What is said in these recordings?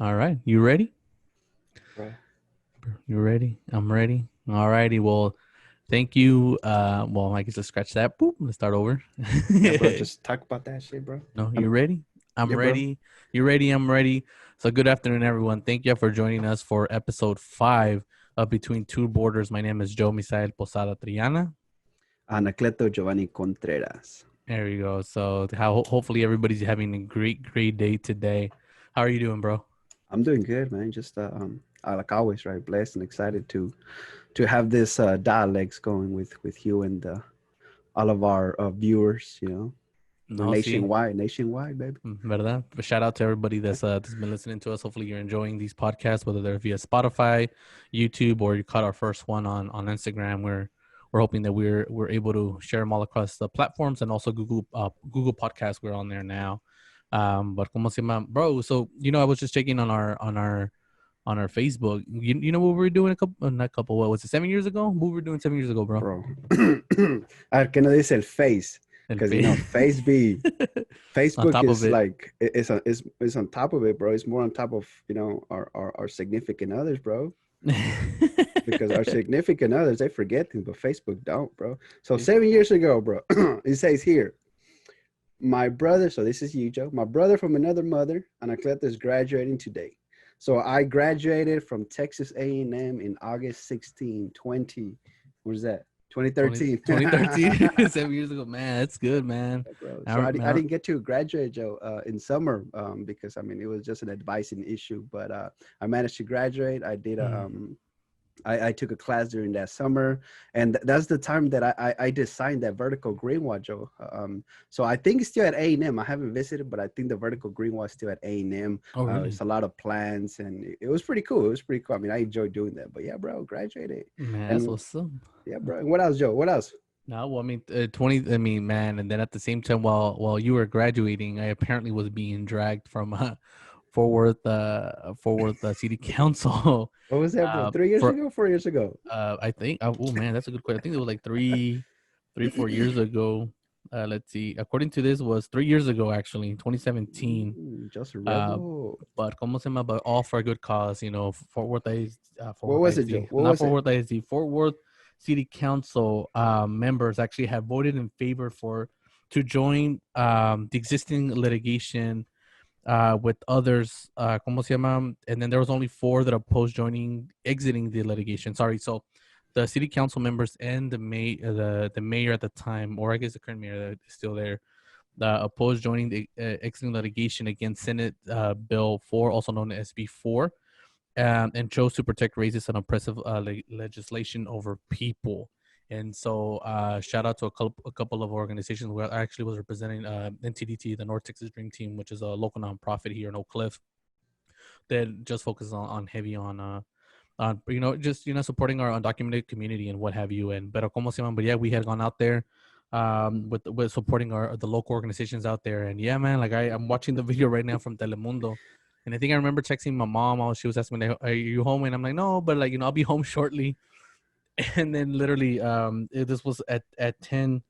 All right. You ready? Bro. You ready? I'm ready. All righty. Well, thank you. Well, I guess let's scratch that. Boop. Let's start over. Yeah, bro. Just talk about that shit, bro. No, I you mean, ready? I'm yeah, bro. ready. You ready? I'm ready. So, good afternoon, everyone. Thank you for joining us for episode 5 of Between Two Borders. My name is Joe Misael Posada Triana. Anacleto Giovanni Contreras. There you go. So, hopefully everybody's having a great day today. How are you doing, bro? I'm doing good, man. Just like always, right? Blessed and excited to have this dialects going with you and all of our viewers. We're No, see. nationwide, baby. ¿Verdad? But shout out to everybody that's been listening to us. Hopefully, you're enjoying these podcasts, whether they're via Spotify, YouTube, or you caught our first one on Instagram. We're hoping that we're able to share them all across the platforms and also Google Podcasts. We're on there now. But como se llama, bro? So I was just checking on our Facebook. You know what we were doing not a couple. What was it? 7 years ago? What we were doing 7 years ago, bro? Bro. A ver, ¿qué no dice el face? El Because face on Facebook top of is it. like it's on top of it, bro. It's more on top of our significant others, bro. Because our significant others they forget things, but Facebook don't, bro. So 7 years ago, bro, it says here, my brother. So this is you, Joe. My brother from another mother, Anacleto, is graduating today. So I graduated from Texas A&M in August 16, 20. What is that? 20, 2013. 2013, 7 years ago. Man, that's good, man. Yeah, bro. So I Man, didn't get to graduate, Joe, in summer because I mean it was just an advising issue. But I managed to graduate. I did a I took a class during that summer, and that's the time that I designed that vertical green watch. So I think it's still at A&M. I haven't visited, but I think the vertical green watch is still at A&M. oh, really? It's a lot of plants, and it was pretty cool. It was pretty cool. I mean, I enjoyed doing that. But yeah, bro, graduated, Man, that's and what's up. yeah, bro. And what else, Joe? What else? No, well, I mean, 20. I mean, man, and then at the same time, while you were graduating, I apparently was being dragged from Fort Worth City Council. What was that, bro? 3 years For ago, 4 years ago? I think. Oh man, that's a good question. I think it was like 4 years ago. Let's see. According to this, was 3 years ago actually, 2017. Just a Uh, rebel. but como se llama, but all for a good cause. Fort Worth Fort What Worth was it, Joe? ISD, What not was Fort it? Worth ISD, Fort Worth City Council members actually have voted in favor to join the existing litigation with others. Como se llama, and then there was only 4 that opposed exiting the litigation. Sorry, so the city council members and the mayor at the time, or I guess the current mayor that is still there, opposed joining the exiting litigation against Senate Bill 4, also known as SB 4, and chose to protect racist and oppressive legislation over people. And so, shout out to a couple of organizations where I actually was representing NTDT, the North Texas Dream Team, which is a local nonprofit here in Oak Cliff that just focuses on heavy on just supporting our undocumented community and what have you. And pero como se llama, but yeah, we had gone out there with supporting the local organizations out there. And yeah, man, like I'm watching the video right now from Telemundo, and I think I remember texting my mom while she was asking me, like, "Are you home?" And I'm like, "No, but like I'll be home shortly." And then literally, this was at 10.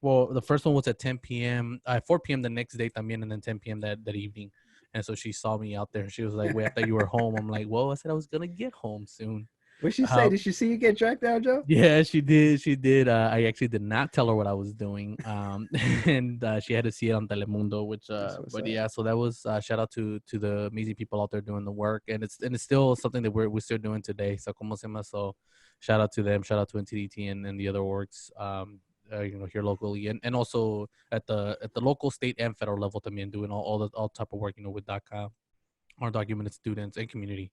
Well, the first one was at 10 p.m. 4 p.m. the next day también, and then 10 p.m. that evening. And so she saw me out there. She was like, "Wait, I thought you were home." I'm like, "Well, I said I was gonna get home soon." What she say? Uh, Did she see you get dragged out, Joe? yeah, she did. She did. I actually did not tell her what I was doing. And she had to see it on Telemundo. Which, That's what's but up. yeah. So that was shout out to the amazing people out there doing the work, and it's still something that we're still doing today. So como se llama? So shout out to them. Shout out to NTDT and the other orgs. Here locally, and also at the local, state, and federal level, también doing all type of work. With DACA, our documented students and community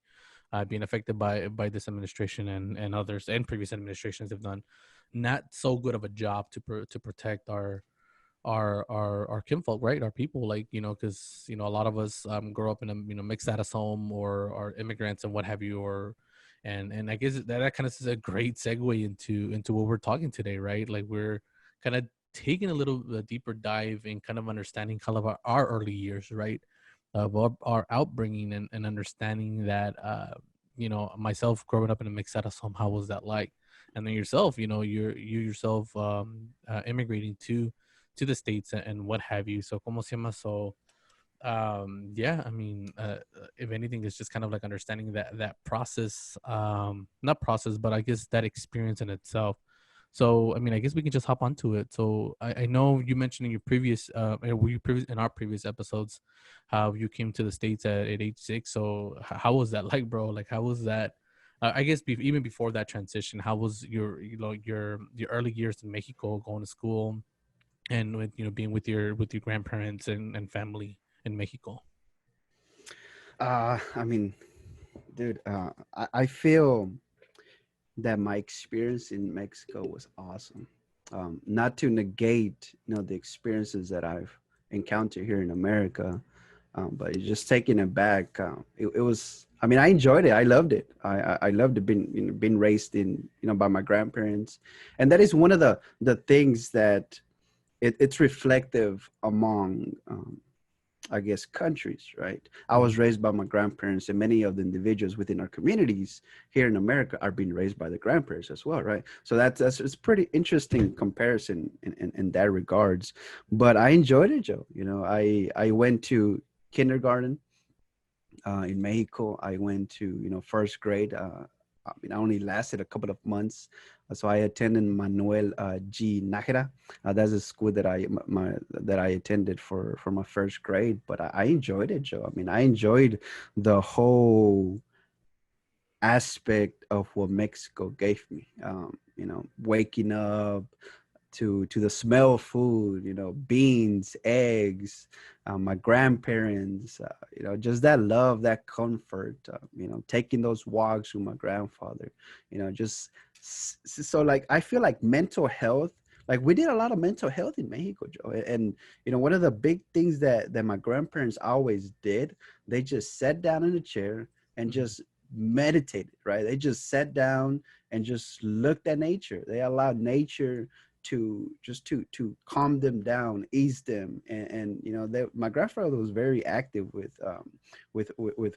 being affected by this administration and others and previous administrations have done not so good of a job to protect our kinfolk, right? Our people, like because a lot of us grow up in a mixed status home or are immigrants and what have you, or and I guess that kind of is a great segue into what we're talking today, right? Like we're kind of taking a little deeper dive in kind of understanding kind of our early years, right? Of our outbringing and understanding that myself growing up in a mixed status home, how was that like? And then yourself, you yourself immigrating to the states and what have you. So como se llama? So Yeah, I mean, if anything, it's just kind of like understanding that process, not process, but I guess that experience in itself. So, I mean, I guess we can just hop onto it. So, I know you mentioned in your previous, in our previous episodes, how you came to the States at age 6. So, how was that like, bro? Like, how was that? I guess even before that transition, how was your early years in Mexico, going to school, and with being with your grandparents and family in Mexico? I mean, dude, I feel that my experience in Mexico was awesome. Not to negate, the experiences that I've encountered here in America, but just taking it back, it was. I mean, I enjoyed it. I loved it. I loved it being being raised in by my grandparents, and that is one of the things that it's reflective among I guess, countries, right? I was Mhm. raised by my grandparents, and many of the individuals within our communities here in America are being raised by the grandparents as well, right? So that's it's pretty interesting comparison in that regards. But I enjoyed it, Joe. I went to kindergarten in Mexico. I went to first grade. I mean, I only lasted a couple of months, so I attended Manuel G. Nájera. That's a school that I attended for my first grade. But I enjoyed it, Joe. I mean, I enjoyed the whole aspect of what Mexico gave me. Waking up, to the smell of food, beans, eggs, my grandparents, just that love, that comfort, taking those walks with my grandfather, just so like I feel like mental health. Like we did a lot of mental health in Mexico, Joe, and one of the big things that my grandparents always did, they just sat down in a chair and Mhm. just meditated, right? They just sat down and just looked at nature. They allowed nature to calm them down, ease them, and my grandfather was very active with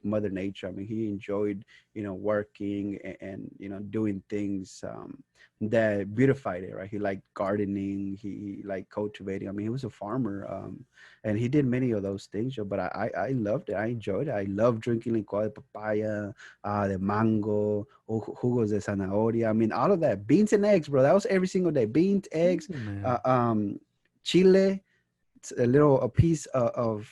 Mother Nature. I mean, he enjoyed working and doing things that beautified it, right? He liked gardening, he liked cultivating. I mean, he was a farmer, and he did many of those things. But I loved it. I enjoyed it. I loved drinking licuado de papaya, the mango, jugos de zanahoria. I mean, all of that. Beans and eggs, bro. That was every single day. Beans, eggs, Ooh, uh, man. um, chile, a piece of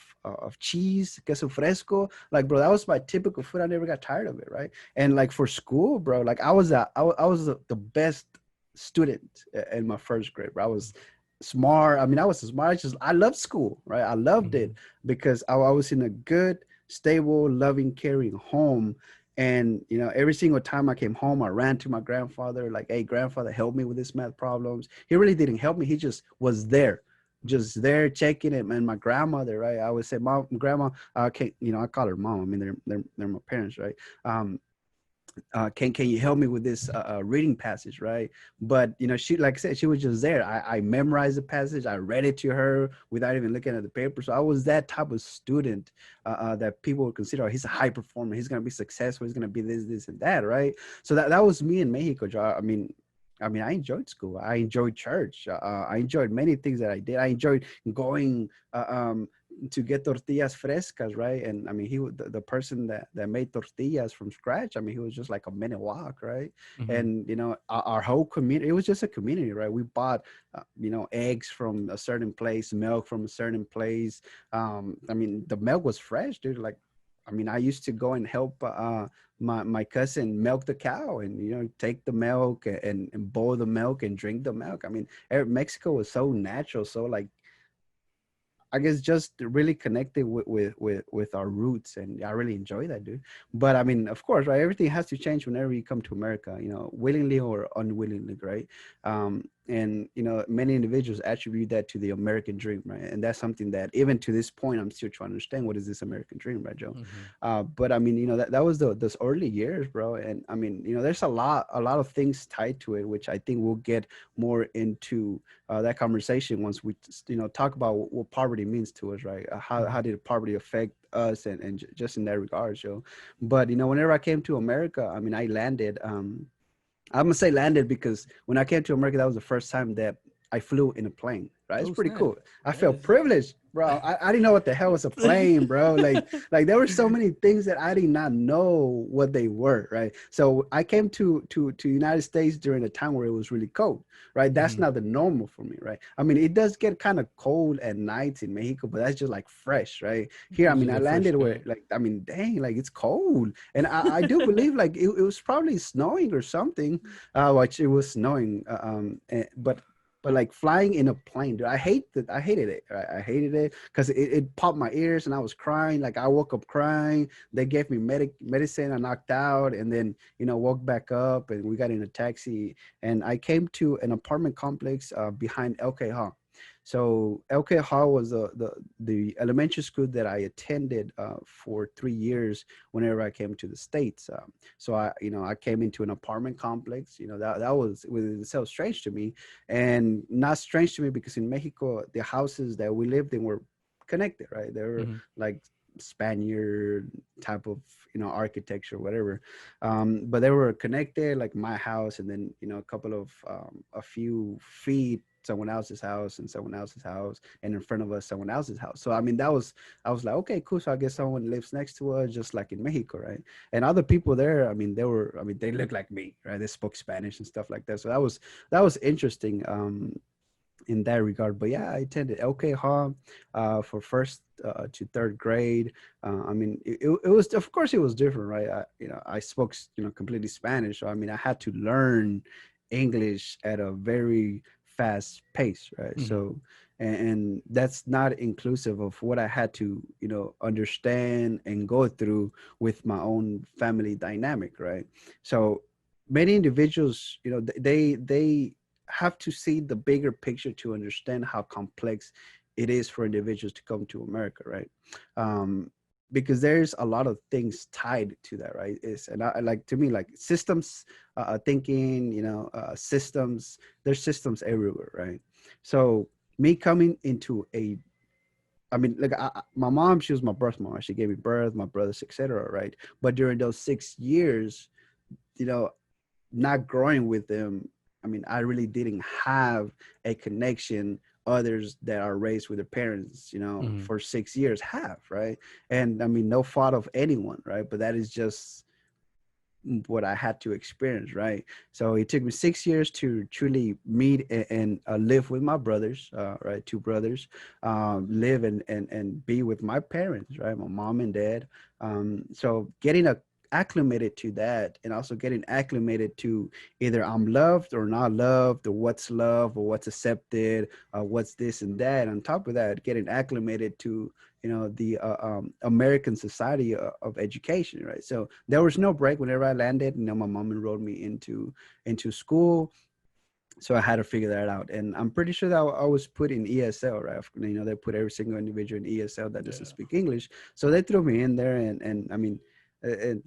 cheese, queso fresco. Like, bro, that was my typical food. I never got tired of it, right? And like for school, bro, like I was the best student in my first grade, bro. I was smart. I mean, I was smart. I loved school, right? I loved it Mhm. because I was in a good, stable, loving, caring home. And every single time I came home, I ran to my grandfather, like, "Hey, grandfather, help me with this math problems." He really didn't help me. He just was there, just there checking it. And my grandmother, right? I would say, "Mom, grandma, can I call her mom? I mean, they're my parents, right? Can you help me with this reading passage, right?" But she, like I said, she was just there. I memorized the passage. I read it to her without even looking at the paper. So I was that type of student that people would consider, "Oh, he's a high performer. He's gonna be successful. He's gonna be this, and that," right? So that was me in Mexico, Joe. I mean, I enjoyed school. I enjoyed church. I enjoyed many things that I did. I enjoyed going to get tortillas frescas, right? And I mean, the person that made tortillas from scratch. I mean, he was just like a minute walk, right? Mhm. And our whole community, it was just a community, right? We bought, eggs from a certain place, milk from a certain place. I mean, the milk was fresh, dude. Like, I mean, I used to go and help my cousin milk the cow, and take the milk and boil the milk and drink the milk. I mean, Mexico was so natural, so like, I guess, just really connected with our roots, and I really enjoy that, dude. But I mean, of course, right? Everything has to change whenever you come to America, willingly or unwillingly, right? And many individuals attribute that to the American dream, right? And that's something that even to this point, I'm still trying to understand, what is this American dream, right, Joe? Mhm. But I mean, that was those early years, bro. And I mean, there's a lot of things tied to it, which I think we'll get more into that conversation once we talk about what poverty means to us, right? How Mhm. did poverty affect us, and just in that regard, Joe. But whenever I came to America, I mean, I landed. I'm gonna say landed because when I came to America, that was the first time that I flew in a plane, right? It's Oh pretty snap! cool. I felt Yes. privileged, bro. I didn't know what the hell was a plane, bro. Like there were so many things that I did not know what they were, right? So I came to United States during a time where it was really cold, right? That's Mhm. not the normal for me, right? I mean, it does get kind of cold at nights in Mexico, but that's just like fresh, right? Here, I It's mean, just I a fresh landed where cut. like I mean, dang, like it's cold, and I do believe like it was probably snowing or something, which it was snowing, but like flying in a plane, dude, I hate that. I hated it. Right? I hated it because it popped my ears and I was crying. Like I woke up crying. They gave me medicine. I knocked out and then woke back up and we got in a taxi and I came to an apartment complex behind LK Hall. So LK Hall was the elementary school that I attended for 3 years whenever I came to the States. So I came into an apartment complex. That was within itself strange to me, and not strange to me because in Mexico the houses that we lived in were connected, right? They were Mhm. like Spaniard type of architecture, whatever. But they were connected, like my house, and then a couple of a few feet someone else's house and someone else's house, and in front of us someone else's house. So I mean that was I was like, okay, cool. So I guess someone lives next to us, just like in Mexico, right? And other people there, I mean, they looked like me, right? They spoke Spanish and stuff like that. So that was interesting in that regard. But yeah, I attended LK Hall for first to third grade. I mean, it was, of course, it was different, right? I spoke, completely Spanish. So I mean, I had to learn English at a very fast pace, right? Mhm. So, and that's not inclusive of what I had to, understand and go through with my own family dynamic, right? So many individuals, they have to see the bigger picture to understand how complex it is for individuals to come to America, right? Because there's a lot of things tied to that, right? And I like to me like systems thinking, systems. There's systems everywhere, right? So me coming into I mean, like my mom, she was my birth mom. She gave me birth, my brothers, etc. Right? But during those 6 years, you know, not growing with them, I mean, I really didn't have a connection others that are raised with their parents, Mhm. for 6 years have, right? And I mean, no fault of anyone, right? But that is just what I had to experience, right? So it took me 6 years to truly meet and live with my brothers, right? Two brothers, live and be with my parents, right? My mom and dad. So getting acclimated to that and also getting acclimated to either I'm loved or not loved or what's love or what's accepted, what's this and that. On top of that, getting acclimated to the American society of education, right? So there was no break whenever I landed. My mom enrolled me into school, so I had to figure that out. And I'm pretty sure that I was put in ESL, right? They put every single individual in ESL that doesn't Yeah. speak English, so they threw me in there, and I mean. And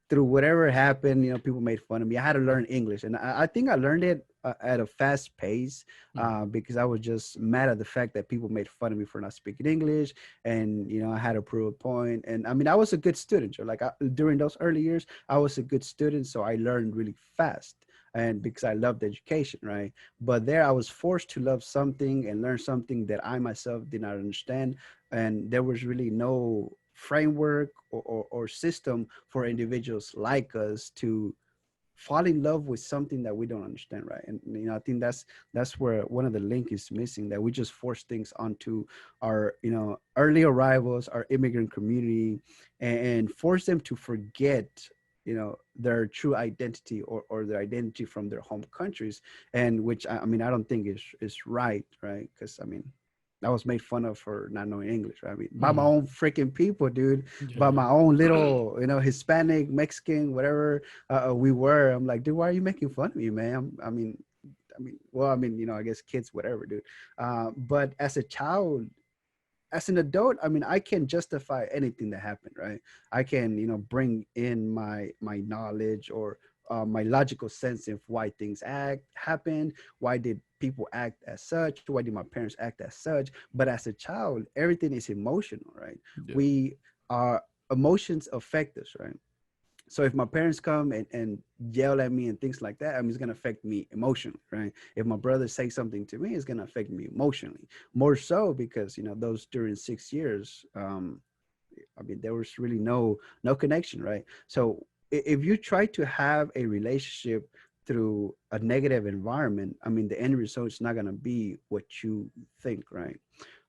through whatever happened, people made fun of me. I had to learn English, and I think I learned it at a fast pace Mhm. because I was just mad at the fact that people made fun of me for not speaking English, and I had to prove a point. And I mean, I was a good student. So like during those early years, I was a good student, so I learned really fast. And because I loved education, right? But there, I was forced to love something and learn something that I myself did not understand, and there was really no framework or system for individuals like us to fall in love with something that we don't understand, right? And I think that's where one of the link is missing, that we just force things onto our early arrivals, our immigrant community, and force them to forget their true identity, or their identity from their home countries, and which I mean I don't think is right, because I mean I was made fun of for not knowing English, right? I mean, by my Mhm. own freaking people, dude, by Yeah. my own little, Hispanic, Mexican, whatever we were. I'm like, dude, why are you making fun of me, man? Well, I mean, I guess kids, whatever, dude. But as a child, as an adult, I mean, I can justify anything that happened, right? I can, bring in my knowledge, or my logical sense of why things happen, why did people act as such, why did my parents act as such. But as a child, everything is emotional, right? Yeah. We Our emotions affect us, right? So if my parents come and yell at me and things like that, I mean, it's gonna affect me emotionally, right? If my brother say something to me, it's gonna affect me emotionally, more so because those during 6 years, I mean, there was really no connection, right? So if you try to have a relationship through a negative environment, I mean, the end result is not gonna be what you think, right?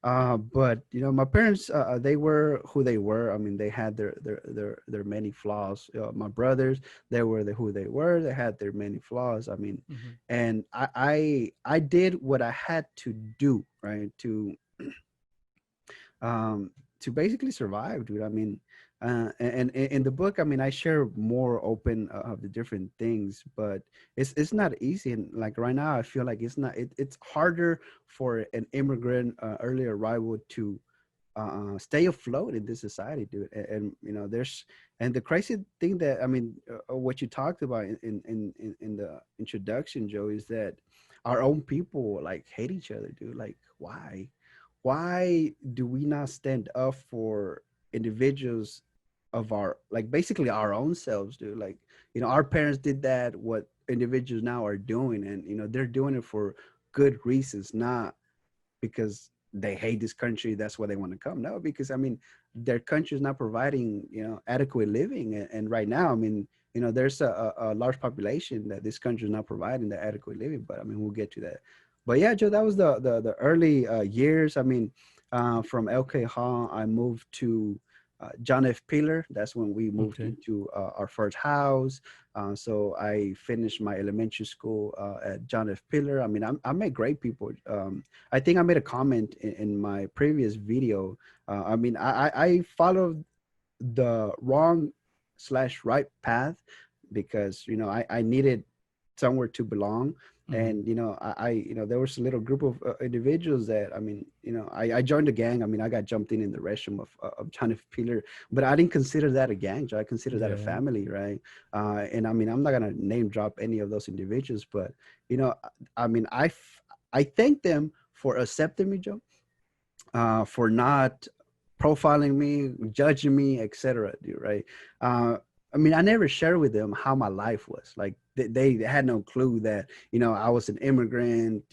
But my parents, they were who they were. I mean, they had their many flaws. My brothers, they were who they were. They had their many flaws. I mean, Mhm. and I did what I had to do, right, um, to basically survive, dude. I mean, and in the book, I mean, I share more open of the different things, but it's not easy. And like right now, I feel like it's harder for an immigrant early arrival to stay afloat in this society, dude. And there's and the crazy thing that I mean, what you talked about in the introduction, Joe, is that our own people like hate each other, dude. Like, why do we not stand up for individuals of our, like, basically our own selves, dude? Like, our parents did that, what individuals now are doing, and they're doing it for good reasons, not because they hate this country, that's why they want to come. No, because I mean, their country is not providing adequate living, and right now, I mean, there's a large population that this country is not providing the adequate living. But I mean, we'll get to that. But yeah, Joe, that was the early years. I mean, from LK Hall, I moved to John F. Pillar. That's when we moved Okay. into our first house. So I finished my elementary school at John F. Pillar. I mean, I met great people. I think I made a comment in my previous video. I mean, I followed the wrong slash right path because I needed somewhere to belong. Mhm. And there was a little group of individuals that, I mean, I joined a gang. I mean, I got jumped in the restroom of John F. Peeler, but I didn't consider that a gang, so I consider that a Yeah. family, right? And I mean, I'm not gonna name drop any of those individuals, but you know I mean, I thank them for accepting me, Joe, for not profiling me, judging me, etc. Right? Uh, I mean, I never shared with them how my life was. Like they had no clue that I was an immigrant.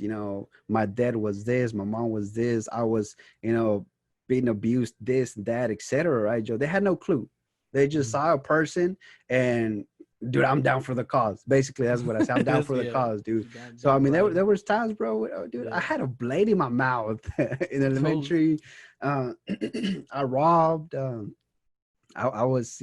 My dad was this, my mom was this. I was being abused, this, that, etc. Right, Joe? They had no clue. They just Mhm. saw a person and, dude, I'm down for the cause. Basically, that's what I said. I'm down That's for the yeah. cause, dude. Damn, So I damn mean, there right. there was times, bro, dude, I Yeah. had a blade in my mouth in Those. elementary. Uh, I robbed. I was,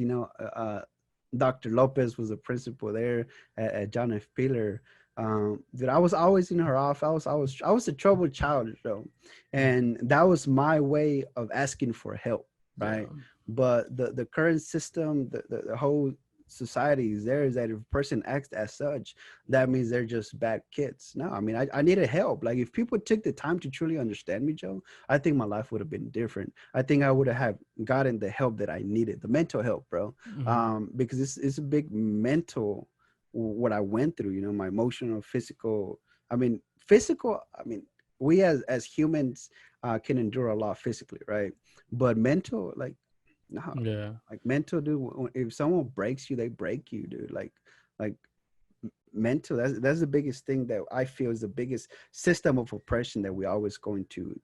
Dr. Lopez was the principal there at John F. Peeler. Dude, I was always in her office. I was a troubled child, though, Mhm. and that was my way of asking for help, Yeah. right? But the current system, the whole society is there, is that if a person acts as such, that means they're just bad kids. No, I mean, I needed help. Like, if people took the time to truly understand me, Joe, I think my life would have been different. I think I would have gotten the help that I needed, the mental help, bro. Mhm. Because it's a big mental, what I went through. My emotional, physical. I mean, physical. I mean, we as humans can endure a lot physically, right? But mental, like, no, Yeah. like mental, dude. If someone breaks you, they break you, dude. Like mental, that's the biggest thing that I feel is the biggest system of oppression that we're always going to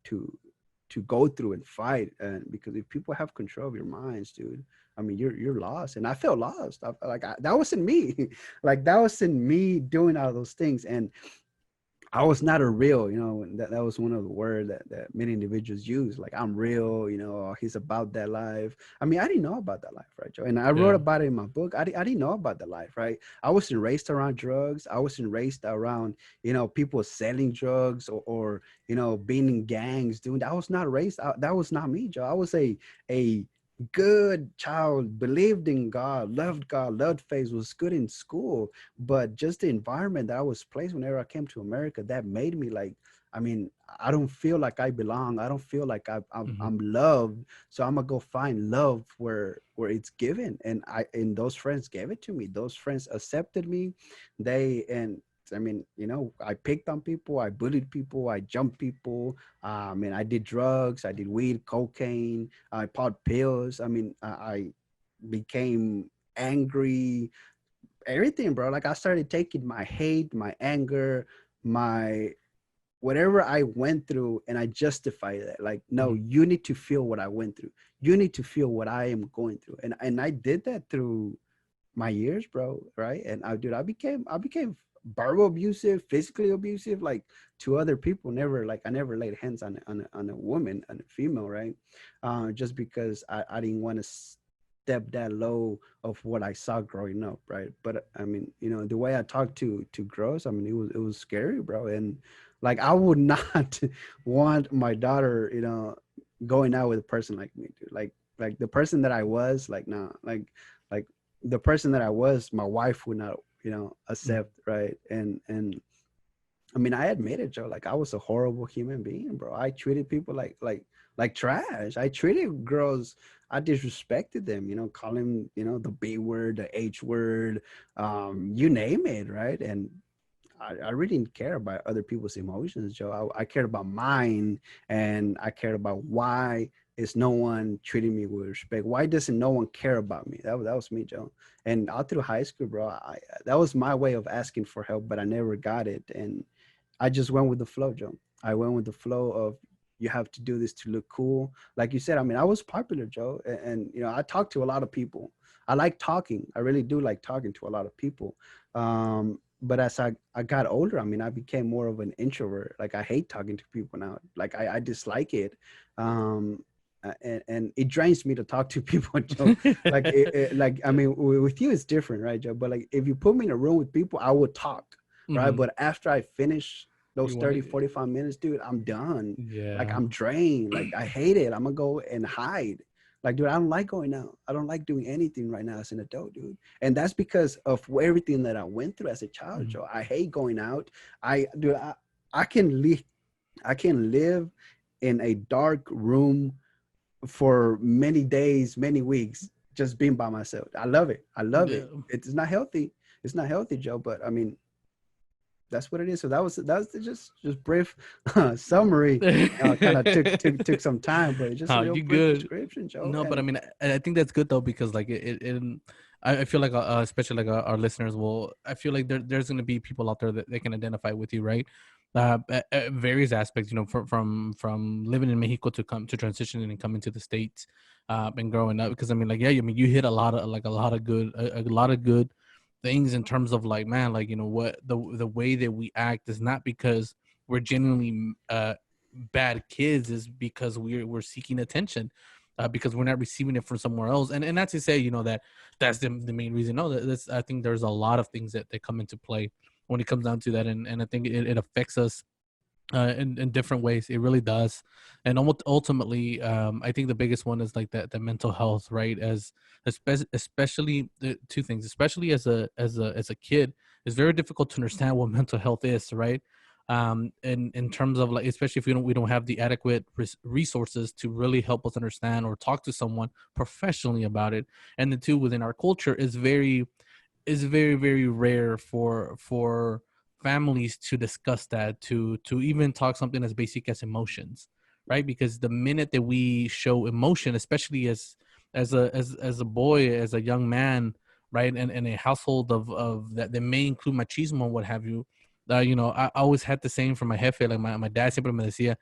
go through and fight. And because if people have control of your minds, dude, I mean, you're lost. And I felt lost. That wasn't me. Like, that wasn't me doing all those things. And I was not a real, that was one of the words that many individuals use. Like, I'm real, he's about that life. I mean, I didn't know about that life, right, Joe? And I wrote Yeah. about it in my book. I didn't know about the life, right? I wasn't raised around drugs. I wasn't raised around, people selling drugs or being in gangs, doing that. I was not raised. That was not me, Joe. I was a good child, believed in God, loved faith, was good in school, but just the environment that I was placed whenever I came to America, that made me like, I mean, I don't feel like I belong. I don't feel like Mhm. I'm loved. So I'm gonna go find love where it's given, and those friends gave it to me. Those friends accepted me. And I mean, I picked on people, I bullied people, I jumped people. I mean, I did drugs, I did weed, cocaine, I popped pills. I mean, I became angry, everything, bro. Like I started taking my hate, my anger, my whatever I went through, and I justify that. Like, no, Mhm. you need to feel what I went through. You need to feel what I am going through. And I did that through my years, bro. Right. And I became verbal abusive, physically abusive, like to other people. Never like I never laid hands on a woman, on a female, right? Just because I didn't want to step that low of what I saw growing up, right? But I mean, the way I talked to girls, I mean, it was scary, bro. And like I would not want my daughter, going out with a person like me, dude. Like the person that I was, like nah, like the person that I was, my wife would not, Mhm. accept, right? And I mean, I admit it, Joe. Like I was a horrible human being, bro. I treated people like trash. I treated girls. I disrespected them. Calling the B word, the H word, you name it, right? And I really didn't care about other people's emotions, Joe. I cared about mine, and I cared about why is no one treating me with respect? Why doesn't no one care about me? That was me, Joe. And all through high school, bro, that was my way of asking for help, but I never got it. And I just went with the flow, Joe. I went with the flow of you have to do this to look cool. Like you said, I mean, I was popular, Joe, and I talked to a lot of people. I like talking. I really do like talking to a lot of people. But as I got older, I mean, I became more of an introvert. Like I hate talking to people now. Like I dislike it. Um, and it drains me to talk to people, Joe. Like like I mean, with you it's different, right, Joe? But like if you put me in a room with people, I would talk, right? Mhm. But after I finish those You want 30, it? 45 minutes, dude, I'm done. Like Yeah. I'm drained. Like I hate it. I'm gonna go and hide. Like, dude, I don't like going out. I don't like doing anything right now as an adult, dude. And that's because of everything that I went through as a child, Mhm. Joe. I hate going out. Dude, I can live. I can live in a dark room for many days, many weeks, just being by myself. I love it. I love it. Yeah. It's not healthy. It's not healthy, Joe. But I mean, that's what it is. So that was just brief summary. Kind of took some time, but it's just a How real you brief good? description, Joe. No, but I And mean, I think that's good though because like I feel like especially like our listeners will. I feel like there's going to be people out there that they can identify with you, right? At various aspects, from living in Mexico to come to transitioning and coming to the States, and growing up. Because I mean, like, yeah, I mean, you hit a lot of good things in terms of like, man, like what the way that we act is not because we're genuinely bad kids, is because we're seeking attention, because we're not receiving it from somewhere else. And not to say that that's the main reason. No, that's, I think there's a lot of things that come into play when it comes down to that, and I think it affects us in different ways. It really does. And ultimately, I think the biggest one is like the mental health, right? Especially the two things, especially as a kid, it's very difficult to understand what mental health is, right? In terms of like, especially if we don't have the adequate resources to really help us understand or talk to someone professionally about it. And the two, within our culture, is very rare for families to discuss that, to even talk something as basic as emotions, right? Because the minute that we show emotion, especially as a boy, as a young man, right, and in a household of that may include machismo and what have you, I always had the same from my jefe. Like my dad siempre me decía,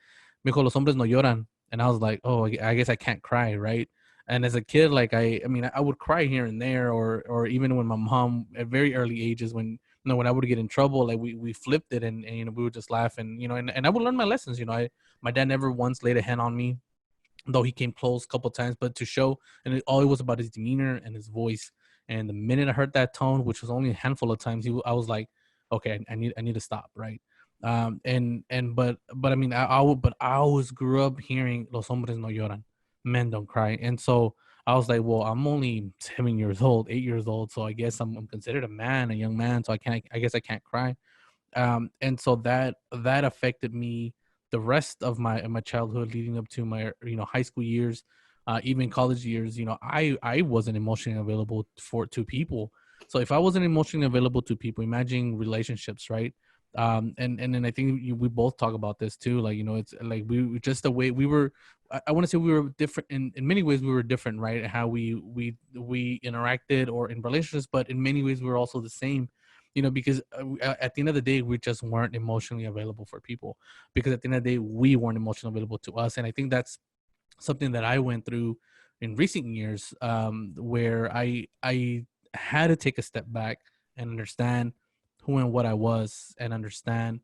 mijo, los hombres no lloran. And I was like, oh, I guess I can't cry, right? And as a kid, like I mean, I would cry here and there, or even when my mom at very early ages, when I would get in trouble, like we flipped it, and we would just laugh, and I would learn my lessons. My dad never once laid a hand on me, though he came close a couple times, but to show, and it always was about his demeanor and his voice. And the minute I heard that tone, which was only a handful of times, I was like, okay, I need to stop, right? And but I mean, I always grew up hearing los hombres no lloran, men don't cry. And so I was like, well, I'm only 7 years old, 8 years old, so I guess I'm considered a man, a young man, so I guess I can't cry. And so that affected me the rest of my childhood, leading up to my high school years, even college years. I wasn't emotionally available to people. So if I wasn't emotionally available to people, imagine relationships, right? And then I think we both talk about this too. Like, it's like just the way we were. I want to say we were different in many ways. We were different, right? How we interacted or in relationships, but in many ways we were also the same. Because at the end of the day, we just weren't emotionally available for people. Because at the end of the day, we weren't emotionally available to us, and I think that's something that I went through in recent years, where I had to take a step back and understand who and what I was, and understand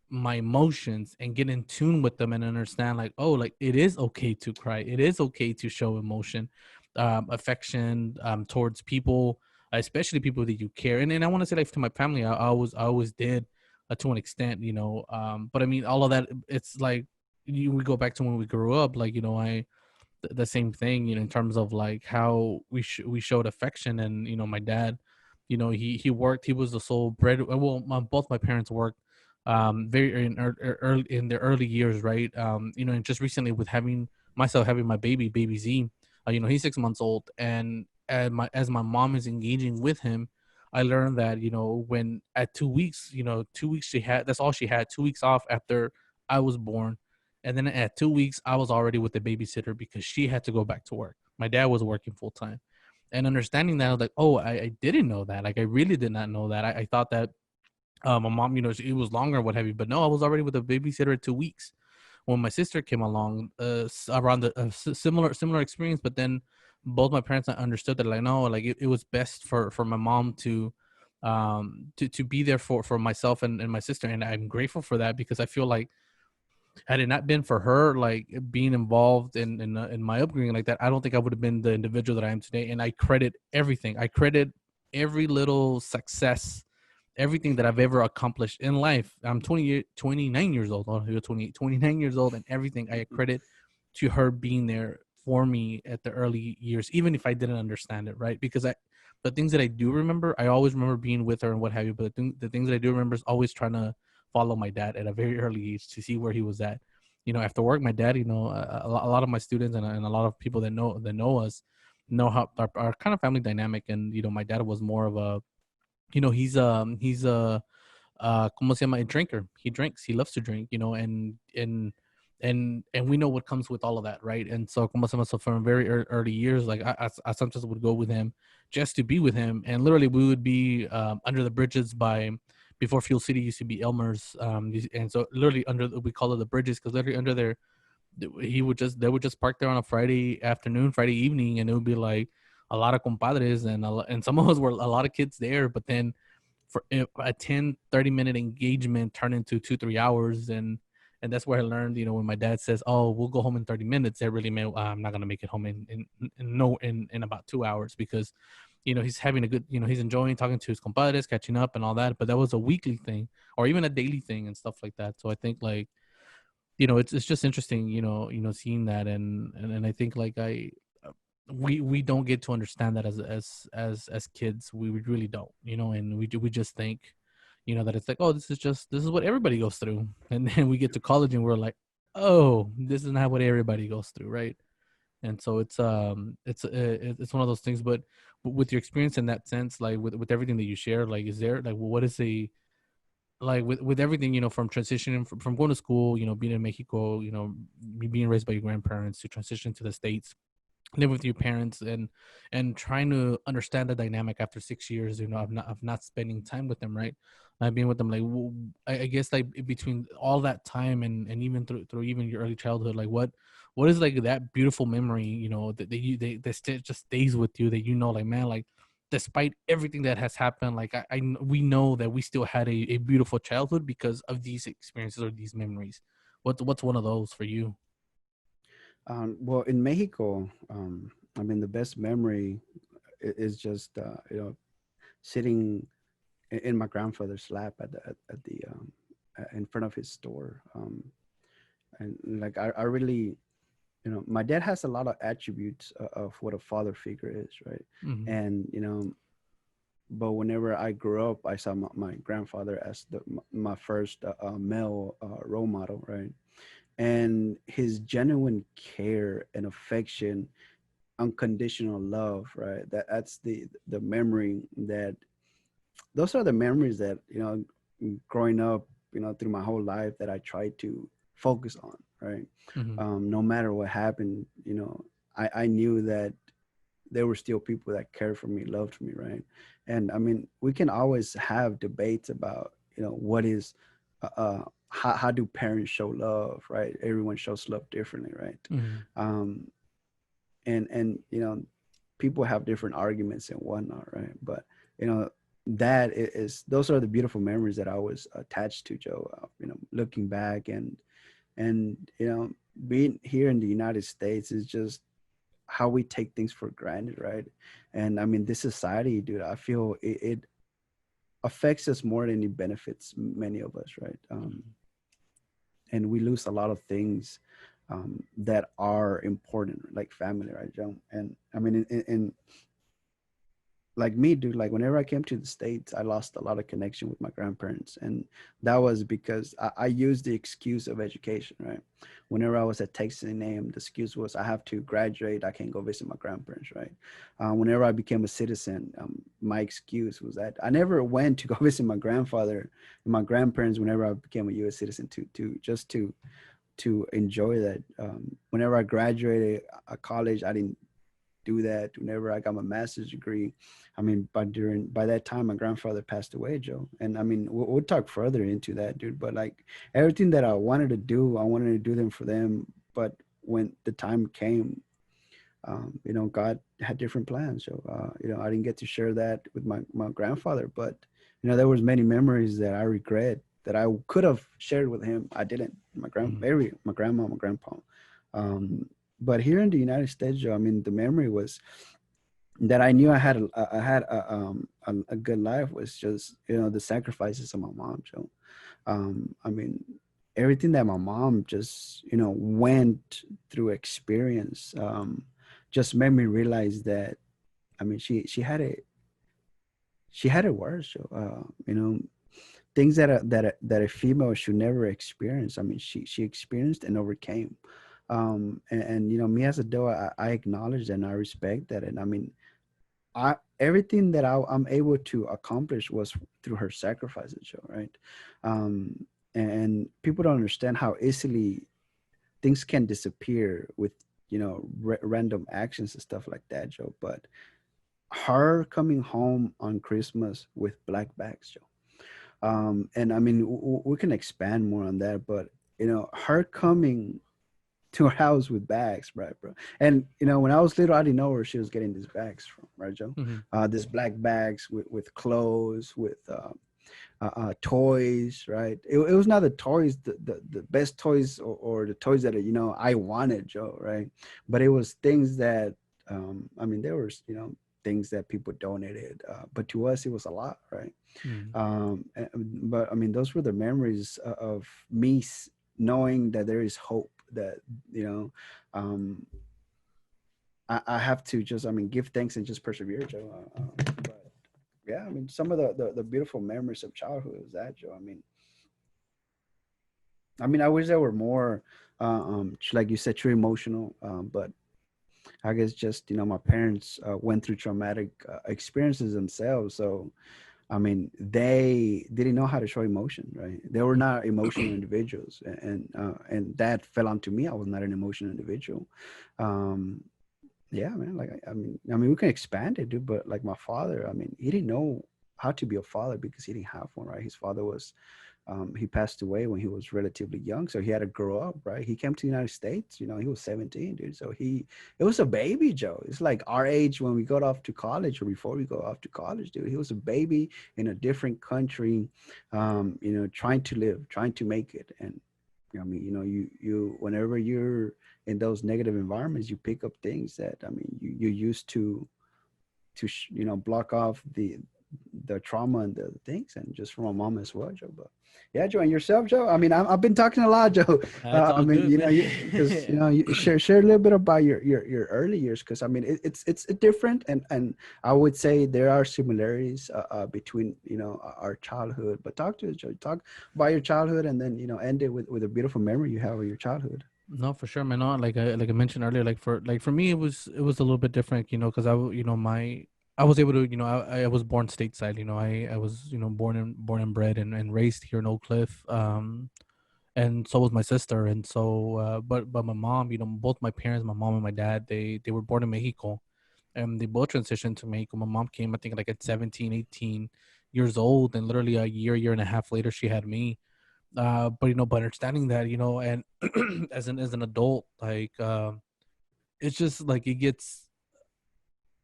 my emotions, and get in tune with them, and understand, like, oh, like, it is okay to cry, it is okay to show emotion, affection, towards people, especially people that you care. And I want to say, like, to my family, I always did, to an extent, but I mean, all of that, it's like, we go back to when we grew up, like, I the same thing, in terms of like how we showed affection. And my dad, he worked, he was the sole bread, well, both my parents worked, very early in their early years, right? And just recently, with having my baby Z, he's 6 months old. And as my mom is engaging with him, I learned that, when at 2 weeks, 2 weeks, that's all she had, 2 weeks off after I was born. And then at 2 weeks, I was already with the babysitter because she had to go back to work. My dad was working full time. And understanding that, I was like, oh, I didn't know that. Like, I really did not know that. I thought that, my mom, it was longer, what have you. But no, I was already with a babysitter at 2 weeks. When my sister came along, around the similar experience. But then both my parents understood that, like, no, like, it was best for my mom to be there for myself and my sister. And I'm grateful for that, because I feel like, had it not been for her, like, being involved in my upbringing like that, I don't think I would have been the individual that I am today. And I credit everything. I credit every little success, everything that I've ever accomplished in life. I'm 29 years old. Oh, you're 28, 29 years old, and everything I credit to her being there for me at the early years, even if I didn't understand it, right? Because the things that I do remember, I always remember being with her and what have you. But the things that I do remember is always trying to follow my dad at a very early age to see where he was at. After work, my dad, a lot of my students and a lot of people that know us know how our kind of family dynamic. And my dad was more of a, he's a, como se llama, a drinker. He drinks. He loves to drink. And we know what comes with all of that, right? And so, como se llama, so from very early years, like, I sometimes would go with him just to be with him. And literally, we would be, under the bridges by, before Fuel City used to be Elmer's, and so literally we call it the bridges, because literally under there, they would just park there on a Friday afternoon, Friday evening, and it would be like a lot of compadres, and some of us were a lot of kids there. But then, for a 10-30 minute engagement turned into 2-3 hours. And that's where I learned, when my dad says, oh, we'll go home in 30 minutes, that really meant, I'm not going to make it home in about 2 hours, because he's having a good, he's enjoying talking to his compadres, catching up and all that. But that was a weekly thing, or even a daily thing, and stuff like that. So I think, like, it's just interesting, seeing that. And I think, like, we don't get to understand that as kids. We really don't, and we just think, that it's like, oh, this is what everybody goes through. And then we get to college and we're like, oh, this is not what everybody goes through, right? And so it's one of those things. But with your experience in that sense, like, with everything that you share, like, is there, like, what is a, like, with everything, from transitioning from going to school, being in Mexico, being raised by your grandparents, to transition to the States, live with your parents, and trying to understand the dynamic after 6 years, of not spending time with them, right? Not being with them, like, I guess, like, between all that time, and even through even your early childhood, like, what is, like, that beautiful memory, that just stays with you, that, like, man, like, despite everything that has happened, like, we know that we still had a beautiful childhood because of these experiences or these memories. What's one of those for you? Well, in Mexico, I mean, the best memory is just sitting in my grandfather's lap at the in front of his store, and like I really, my dad has a lot of attributes of what a father figure is, right? Mm-hmm. And but whenever I grew up, I saw my grandfather as my first male role model, right? And his genuine care and affection, unconditional love, right? That's the memory that those are the memories that growing up, through my whole life that I tried to focus on, right? Mm-hmm. No matter what happened, I knew that there were still people that cared for me, loved me, right? And I mean, we can always have debates about, what is, how do parents show love, right? Everyone shows love differently, right? Mm-hmm. Um, and people have different arguments and whatnot, right? But you know, that is those are the beautiful memories that I was attached to, Joe. Looking back and being here in the United States is just how we take things for granted, right? And I mean, this society, dude, I feel it affects us more than it benefits many of us, right? And we lose a lot of things that are important, like family, right, Joe? And I mean, in like me, dude, like whenever I came to the States, I lost a lot of connection with my grandparents. And that was because I used the excuse of education, right? Whenever I was at Texas A&M, the excuse was I have to graduate. I can't go visit my grandparents, right? Whenever I became a citizen, my excuse was that I never went to go visit my grandfather and my grandparents whenever I became a U.S. citizen to enjoy that. Whenever I graduated a college, I didn't do that. Whenever I got my master's degree, I mean, by that time, my grandfather passed away, Joe. And I mean, we'll talk further into that, dude. But like everything that I wanted to do, I wanted to do them for them. But when the time came, God had different plans. So, I didn't get to share that with my grandfather, but there was many memories that I regret that I could have shared with him. I didn't. Mm-hmm. My grandma, my grandpa. Um, but here in the United States, Joe, I mean, the memory was that I knew I had a good life was just the sacrifices of my mom, Joe. I mean, everything that my mom just went through experience just made me realize that I mean she had it worse. So, things that a female should never experience. I mean, she experienced and overcame. And me as a doe, I acknowledge that and I respect that. And I mean, I everything that I'm able to accomplish was through her sacrifices, Joe, right? And people don't understand how easily things can disappear with random actions and stuff like that, Joe. But her coming home on Christmas with black bags, Joe. And I mean, we can expand more on that, but her coming to her house with bags, right, bro? And when I was little, I didn't know where she was getting these bags from, right, Joe? Mm-hmm. These black bags with clothes, with toys, right? It was not the toys, the best toys or the toys that I wanted, Joe, right? But it was things that I mean, there was things that people donated, but to us it was a lot, right? Mm-hmm. But I mean, those were the memories of me knowing that there is hope that you know um, I have to just I mean give thanks and just persevere, Joe. But yeah, I mean, some of the beautiful memories of childhood was that, Joe. I mean, I wish there were more, like you said, true emotional. But I guess just my parents went through traumatic experiences themselves, so I mean, they didn't know how to show emotion, right? They were not emotional individuals, and that fell onto me. I was not an emotional individual. Um, yeah, man. Like I mean, we can expand it, dude. But like my father, I mean, he didn't know how to be a father because he didn't have one, right? His father was he passed away when he was relatively young, so he had to grow up, right? He came to the United States, he was 17, dude. So it was a baby, Joe. It's like our age when we got off to college or before we go off to college, dude. He was a baby in a different country, trying to live, trying to make it. And I mean, you whenever you're in those negative environments, you pick up things that I mean, you used to block off the trauma and the things, and just from my mom as well, Joe. But yeah, Joe, and yourself, Joe. I mean, I've been talking a lot, Joe. That's I all mean, good, man. because you share a little bit about your early years, because I mean, it's different, and I would say there are similarities between our childhood. But talk to us, Joe. Talk about your childhood, and then end it with a beautiful memory you have of your childhood. No, for sure, man. No, like I mentioned earlier, like for me, it was a little bit different, because my I was able to, I was born stateside. I was, born and bred and raised here in Oak Cliff. And so was my sister. And so, but my mom, both my parents, my mom and my dad, they were born in Mexico, and they both transitioned to Mexico. My mom came, I think, like at 17, 18 years old, and literally a year and a half later, she had me. But but understanding that, and as an adult, like, it's just like it gets,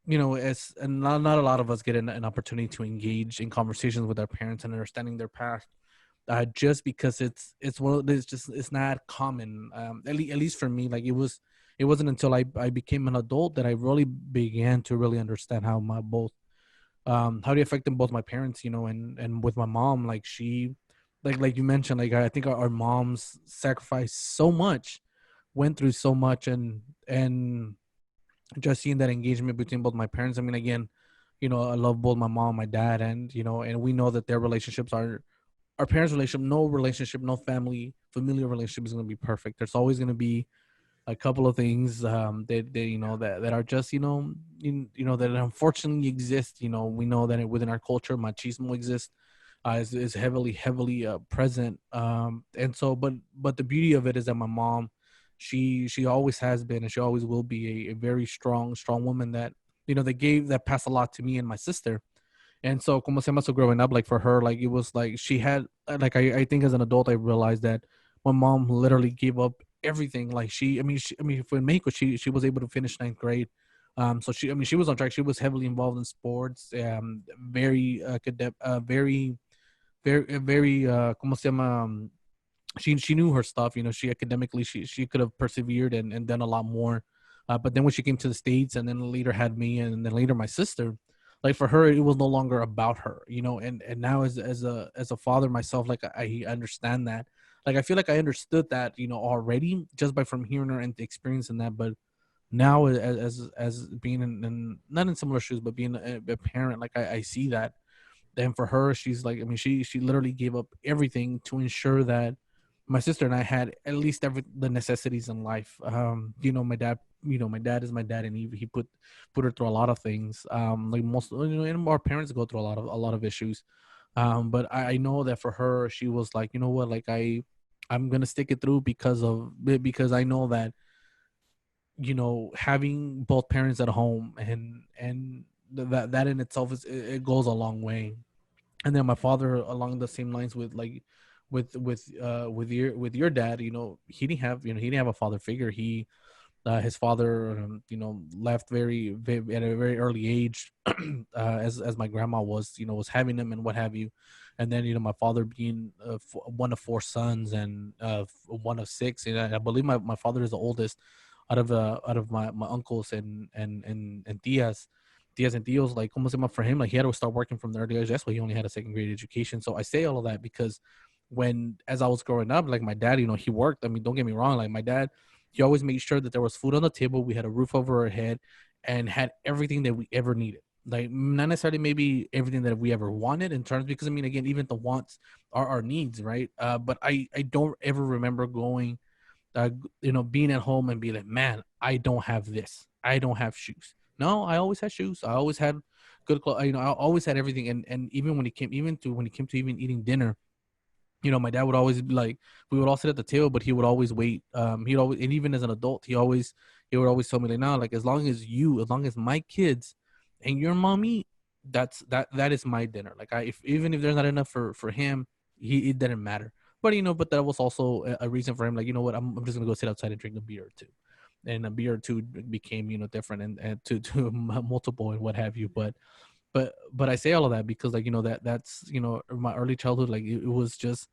as and not a lot of us get an opportunity to engage in conversations with our parents and understanding their past, just because it's one of it's just it's not common. At least for me, like it wasn't until I became an adult that I really began to really understand how my both how they affected both my parents, and with my mom, like she, like you mentioned, like I think our moms sacrificed so much, went through so much, and just seeing that engagement between both my parents. I mean, again, I love both my mom and my dad, and and we know that their relationships are our parents' relationship. No relationship, no familiar relationship is going to be perfect. There's always going to be a couple of things that that are just that unfortunately exist. We know that within our culture, machismo exists, is heavily present. And so, but the beauty of it is that my mom, she always has been and she always will be a very strong woman that that passed a lot to me and my sister. And so, como se llama, so growing up, like for her, like it was like she had, like I think as an adult, I realized that my mom literally gave up everything. Like for Mexico, she was able to finish ninth grade. So she was on track. She was heavily involved in sports. Very very, como se llama, she knew her stuff. She academically, she could have persevered and done a lot more. But then when she came to the States, and then later had me, and then later my sister, like for her, it was no longer about her. And now as a father myself, like I understand that. Like I feel like I understood that already just by from hearing her and experiencing that. But now as being in not in similar shoes, but being a parent, like I see that. Then for her, she's like, I mean, she literally gave up everything to ensure that my sister and I had at least the necessities in life. My dad, my dad is my dad, and he put her through a lot of things. Like most, and our parents go through a lot of issues. But I know that for her, she was like, you know what, like I'm gonna stick it through because I know that having both parents at home, and that in itself it goes a long way. And then my father, along the same lines, with like with your dad, he didn't have a father figure. His father, left at a very early age, as my grandma was having him and what have you. And then my father being one of four sons, and one of six, and I believe my father is the oldest out of my uncles and tias and tios. Like almost for him, like he had to start working from the early age. That's why he only had a second grade education. So I say all of that because as I was growing up, like my dad, he worked. I mean, don't get me wrong, like my dad, he always made sure that there was food on the table, we had a roof over our head, and had everything that we ever needed. Like not necessarily maybe everything that we ever wanted in terms, because I mean, again, even the wants are our needs, right? But I don't ever remember going, being at home and be like, man, I don't have this. I don't have shoes. No, I always had shoes. I always had good clothes. I always had everything. And even when it came to even eating dinner, my dad would always be like, we would all sit at the table, but he would always wait. He'd always, and even as an adult, he would always tell me like, no, like as long as my kids and your mommy, that is my dinner. Like even if there's not enough for him, it didn't matter. But that was also a reason for him. Like, what, I'm just gonna go sit outside and drink a beer or two, and a beer or two became different, and to multiple and what have you. But I say all of that because, like, that's my early childhood, like it was just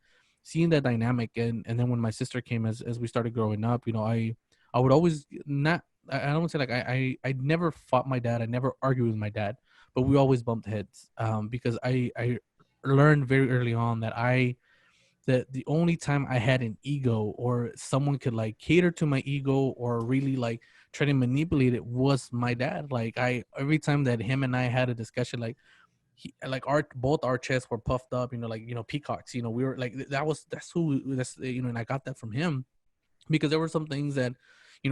seeing that dynamic. And then when my sister came, as we started growing up, I would always not, I don't say like I never fought my dad, I never argued with my dad, but we always bumped heads, because I learned very early on that the only time I had an ego, or someone could like cater to my ego, or really like try to manipulate it, was my dad. Like every time that him and I had a discussion, like like both our chests were puffed up, like peacocks. We were like, that's and I got that from him, because there were some things that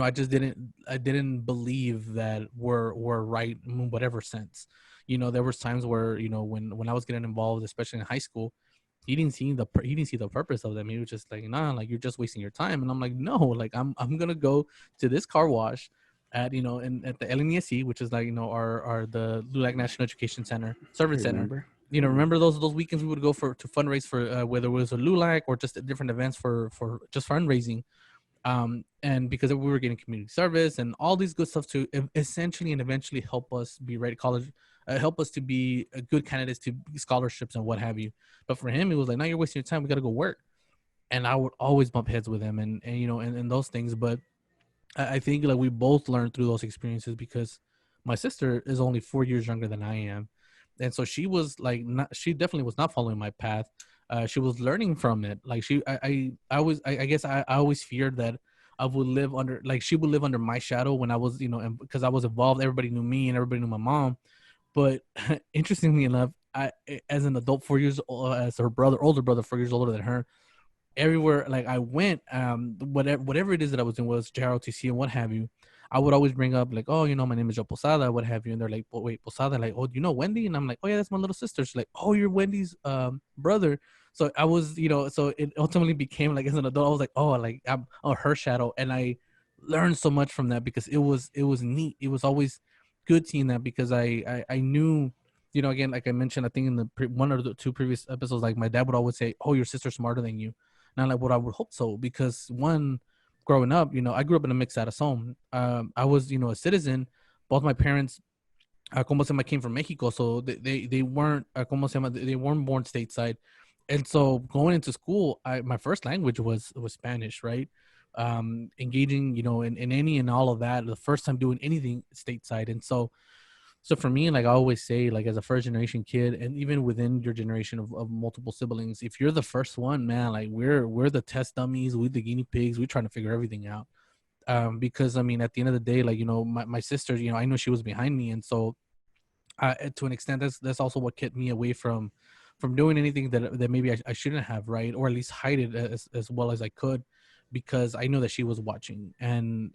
I just didn't believe that we're right in whatever sense. There was times where, when I was getting involved, especially in high school, he didn't see the purpose of them. He was just like, nah, like you're just wasting your time. And I'm like, no, like I'm gonna go to this car wash at at the LNESC, which is like our the LULAC National Education Center I Service Center. remember. I Remember remember. those weekends we would go to fundraise for whether it was a LULAC or just different events for just fundraising. And because we were getting community service and all these good stuff to essentially and eventually help us be ready college, help us to be good candidates to scholarships and what have you. But for him, it was like, now you're wasting your time. We got to go work. And I would always bump heads with him and those things. But I think like we both learned through those experiences because my sister is only 4 years younger than I am, and so she was like, she definitely was not following my path. She was learning from it. Like I guess I always feared that I would live under, like she would live under my shadow when I was, and because I was involved, everybody knew me and everybody knew my mom. But interestingly enough, as an adult, 4 years old, as her older brother, 4 years older than her, everywhere like I went, whatever it is that I was doing, was JROTC and what have you, I would always bring up like, oh, my name is Joe Posada, what have you, and they're like, well, wait, Posada, like, oh, do you know Wendy? And I'm like, oh yeah, that's my little sister. She's like, oh, you're Wendy's brother. So I was, so it ultimately became like, as an adult, I was like, oh, like I'm her shadow, and I learned so much from that because it was neat. It was always good seeing that because I knew, again, like I mentioned, I think in the one or the two previous episodes, like my dad would always say, oh, your sister's smarter than you. And I'm like, what I would hope so, because one, growing up, I grew up in a mixed status home. I was, a citizen. Both my parents, como se llama, came from Mexico, so they weren't, como se llama, they weren't born stateside. And so going into school, my first language was Spanish, right? Engaging, in any and all of that, the first time doing anything stateside. And so for me, like I always say, like as a first generation kid, and even within your generation of multiple siblings, if you're the first one, man, like we're the test dummies, we're the guinea pigs, we're trying to figure everything out. Because I mean, at the end of the day, like my sister, I know she was behind me, and so to an extent, that's also what kept me away from doing anything that maybe I shouldn't have, right? Or at least hide it as well as I could, because I know that she was watching. And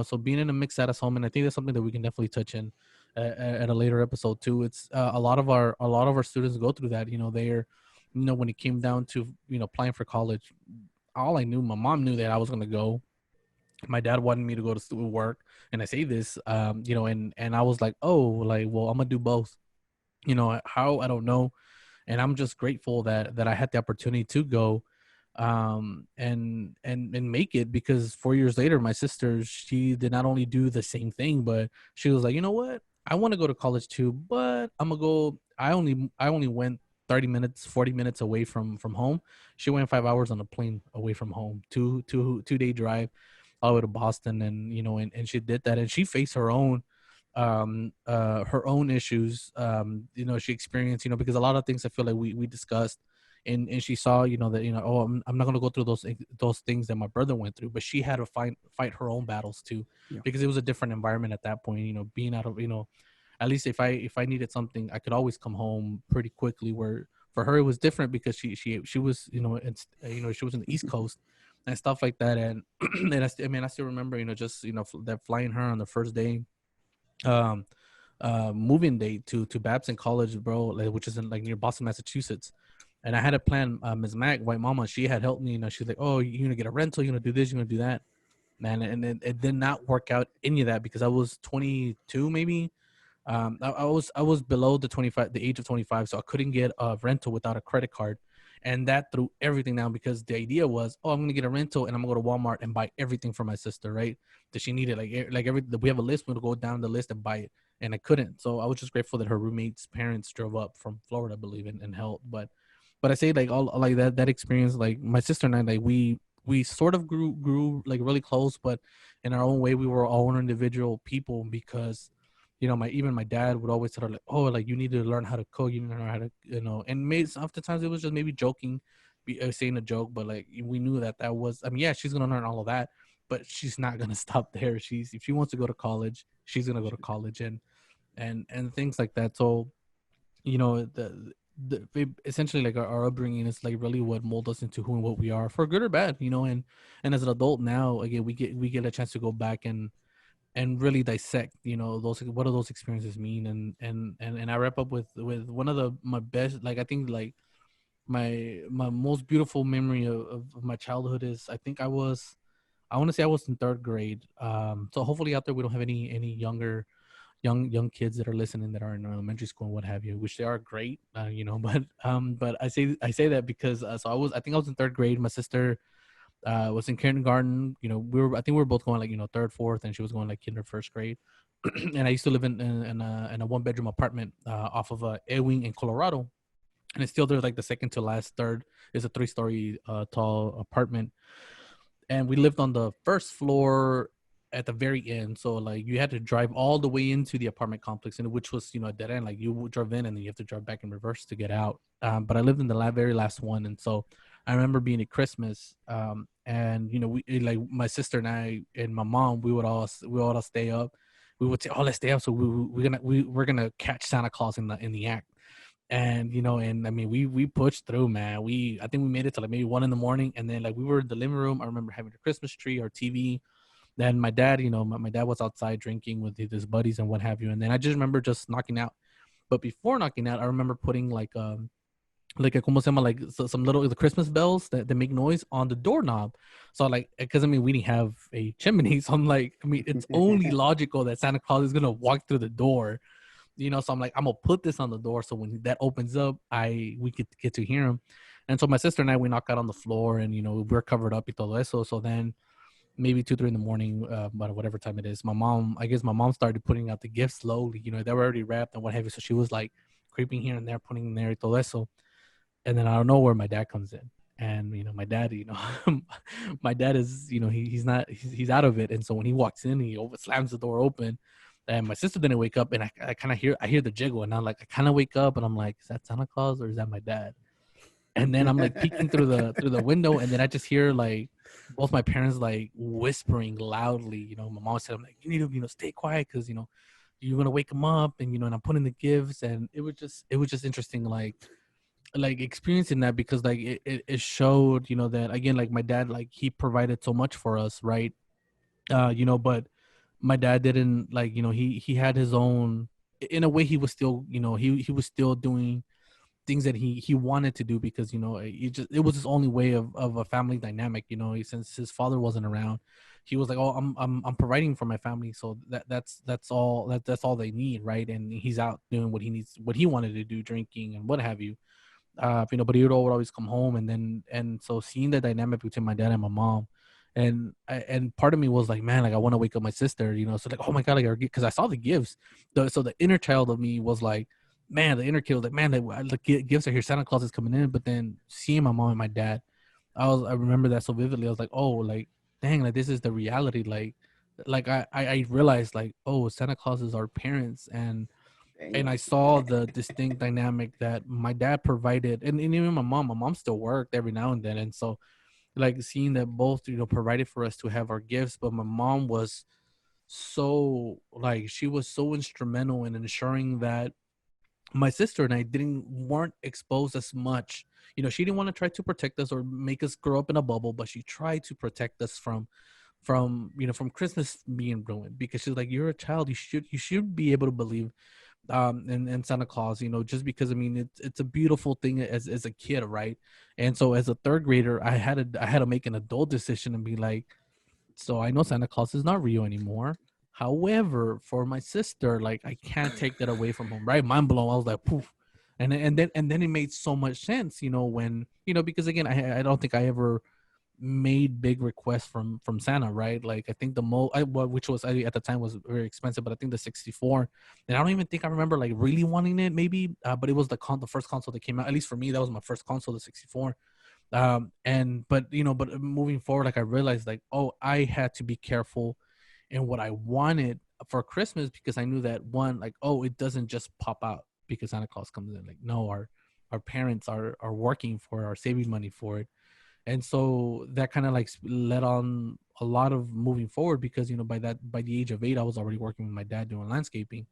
so being in a mixed status home, and I think that's something that we can definitely touch in at a later episode too. It's a lot of our students go through that. They're, when it came down to applying for college, all I knew, my mom knew that I was going to go. My dad wanted me to go to school, work, and I say this, and I was like, oh, like, well, I'm gonna do both. How, I don't know. And I'm just grateful that I had the opportunity to go, and make it, because 4 years later, my sister, she did not only do the same thing, but she was like, you know what, I want to go to college too, but I'm gonna go. I only went 30 minutes, 40 minutes away from home. She went 5 hours on a plane away from home, two-day drive all the way to Boston. And and she did that, and she faced her own issues. She experienced, because a lot of things I feel like we discussed, and she saw, that, oh, I'm not going to go through those things that my brother went through, but she had to fight her own battles too, Yeah. because it was a different environment at that point. Being out of, at least if I needed something, I could always come home pretty quickly. Where for her it was different, because she was, she was in the East Coast and stuff like that. And and I still remember, just that flying her on the first day, um moving day to Babson College, bro, like, which is in, like, near Boston, Massachusetts. And I had a plan. Ms. Mac, white mama, she had helped me. She's like, oh, you're gonna get a rental, you're gonna do this, you're gonna do that, man. And it did not work out any of that, because I was 22 maybe. I was below the age of 25, so I couldn't get a rental without a credit card, and that threw everything down, because the idea was, oh, I'm gonna get a rental and I'm gonna go to Walmart and buy everything for my sister, right? That she needed, like every we have a list, we're gonna go down the list and buy it, and I couldn't. So I was just grateful that her roommate's parents drove up from Florida, I believe, and helped. But I say, like, all like that experience, like my sister and I, like we sort of grew like really close, but in our own way, we were all individual people, because my dad would always tell her, like, oh, like, you need to learn how to cook, you need to learn how to, and maybe oftentimes it was just maybe joking, saying a joke, but like we knew that was, I mean, yeah, she's gonna learn all of that, but she's not gonna stop there. If she wants to go to college, she's gonna go to college, and things like that. So, you know the essentially like our upbringing is like really what mold us into who and what we are, for good or bad, you know. And as an adult now, again, we get a chance to go back and really dissect, you know, those, what do those experiences mean. And I wrap up with one of the my best, like I think like my most beautiful memory of my childhood is, I think I want to say I was in third grade. So hopefully out there we don't have any younger young kids that are listening that are in elementary school and what have you, which they are great, you know. But I say that because I think I was in third grade. My sister was in kindergarten. You know, I think we were both going like, you know, third, fourth, and she was going like kinder, first grade. And I used to live in a one bedroom apartment off of Ewing in Colorado, and it's still there, like the second to last third is a 3-story tall apartment, and we lived on the first floor at the very end. So like you had to drive all the way into the apartment complex, and which was, you know, a dead end. Like you drove in and then you have to drive back in reverse to get out. But I lived in the very last one, and so I remember being at Christmas, and you know, like my sister and I and my mom, we would all stay up. We would say, "Oh, let's stay up." So we're gonna catch Santa Claus in the act. And you know, and I mean, we pushed through, man. I think we made it to like maybe 1 in the morning, and then like we were in the living room. I remember having a Christmas tree, our TV. Then my dad, you know, my dad was outside drinking with his buddies and what have you. And then I just remember just knocking out. But before knocking out, I remember putting like a como se llama, like some little the Christmas bells that make noise on the doorknob. So like, because I mean we didn't have a chimney, so I'm like, I mean it's only logical that Santa Claus is gonna walk through the door, you know. So I'm like, I'm gonna put this on the door so when that opens up, we could get to hear him. And so my sister and I, we knock out on the floor, and you know, we're covered up y todo eso. So then maybe 2 3 in the morning, but whatever time it is, I guess my mom started putting out the gifts slowly, you know, they were already wrapped and what have you. So she was like creeping here and there, putting in there y todo eso. And then I don't know where my dad comes in. And you know, my dad, you know, my dad is, you know, he's out of it. And so when he walks in, he slams the door open. And my sister didn't wake up, and I kind of hear the jiggle, and I'm like, I kind of wake up, and I'm like, is that Santa Claus or is that my dad? And then I'm like peeking through the window, and then I just hear like both my parents like whispering loudly. You know, my mom said, "I'm like, you need to, you know, stay quiet because, you know, you're gonna wake them up," and you know, and I'm putting the gifts, and it was just interesting, like experiencing that, because like it showed, you know, that again, like my dad, like he provided so much for us, right? You know, but my dad didn't, like, you know, he had his own, in a way he was still, you know, he was still doing things that he wanted to do, because you know, it was his only way of a family dynamic, you know. Since his father wasn't around, he was like, oh, I'm providing for my family, so that's all, that's all they need, right? And he's out doing what he needs, what he wanted to do, drinking and what have you. You know, but he would always come home, and so seeing the dynamic between my dad and my mom, and part of me was like, man, like I want to wake up my sister, you know. So like, oh my god, like, because I saw the gifts, so the inner child of me was like, man, the inner kid was like, man, the gifts are here, Santa Claus is coming in. But then seeing my mom and my dad, I remember that so vividly. I was like, oh, like dang, like this is the reality, like I realized like, oh, Santa Claus is our parents. And I Damn. saw the distinct dynamic that my dad provided, and even my mom still worked every now and then, and so like seeing that both, you know, provided for us to have our gifts, but my mom was so, like, she was so instrumental in ensuring that my sister and I didn't weren't exposed as much. You know, she didn't want to try to protect us or make us grow up in a bubble, but she tried to protect us from you know, from Christmas being ruined, because she's like, you're a child, you should be able to believe and Santa Claus, you know, just because I mean it's a beautiful thing as a kid, right? And so as a third grader, I had to make an adult decision and be like, so I know Santa Claus is not real anymore. However, for my sister, like I can't take that away from him, right? Mind blown. I was like, poof. And then it made so much sense, you know, when, you know, because again, I don't think I ever made big requests from Santa, right? Like I think the most, which was at the time was very expensive, but I think the 64, and I don't even think I remember like really wanting it, maybe, but it was the first console that came out. At least for me, that was my first console, the 64. And but you know, but moving forward, like I realized like, oh, I had to be careful in what I wanted for Christmas, because I knew that one, like, oh, it doesn't just pop out because Santa Claus comes in. Like, no, our parents are working for it, are saving money for it. And so that kind of like led on a lot of moving forward, because you know, by the age of 8, I was already working with my dad doing landscaping.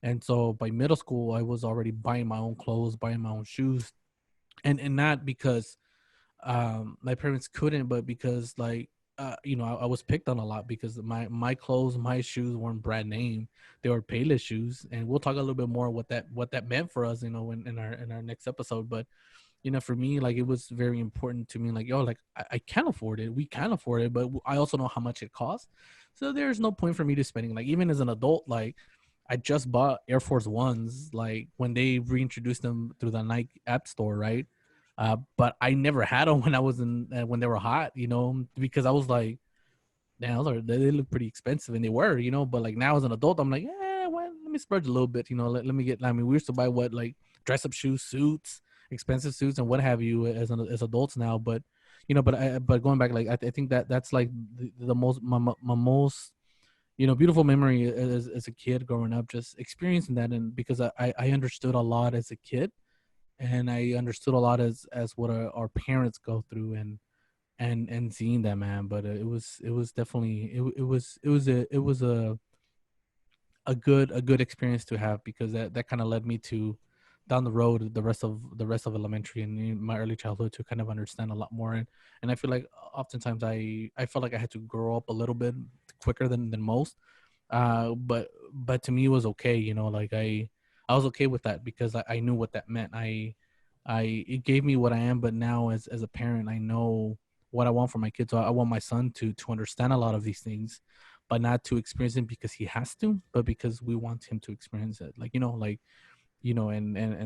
And so by middle school, I was already buying my own clothes, buying my own shoes, and not because my parents couldn't, but because like I was picked on a lot because my clothes, my shoes weren't brand name. They were Payless shoes, and we'll talk a little bit more what that meant for us, in our next episode. But for me, like, it was very important to me, like, yo, like, I can't afford it, we can't afford it, but I also know how much it costs. So there's no point for me to spending, like, even as an adult, like, I just bought Air Force Ones, like, when they reintroduced them through the Nike app store, right? But I never had them when I was in when they were hot, because I was like, damn, they look pretty expensive, and they were, but like now as an adult, I'm like, well, let me splurge a little bit, let me get. I mean, we used to buy what, like, dress up shoes, suits, expensive suits, and what have you as adults now. But but going back, like, I think that's like the most my most beautiful memory as a kid growing up, just experiencing that, and because I understood a lot as a kid, and I understood a lot as what our parents go through, and seeing that, man. But it was definitely it was a good experience to have, because that kind of led me to down the road, the rest of elementary and in my early childhood, to kind of understand a lot more. And I feel like oftentimes I felt like I had to grow up a little bit quicker than most. But to me it was okay, like, I was okay with that, because I knew what that meant. It gave me what I am, but now as a parent, I know what I want for my kids. So I want my son to understand a lot of these things, but not to experience it because he has to, but because we want him to experience it, like, and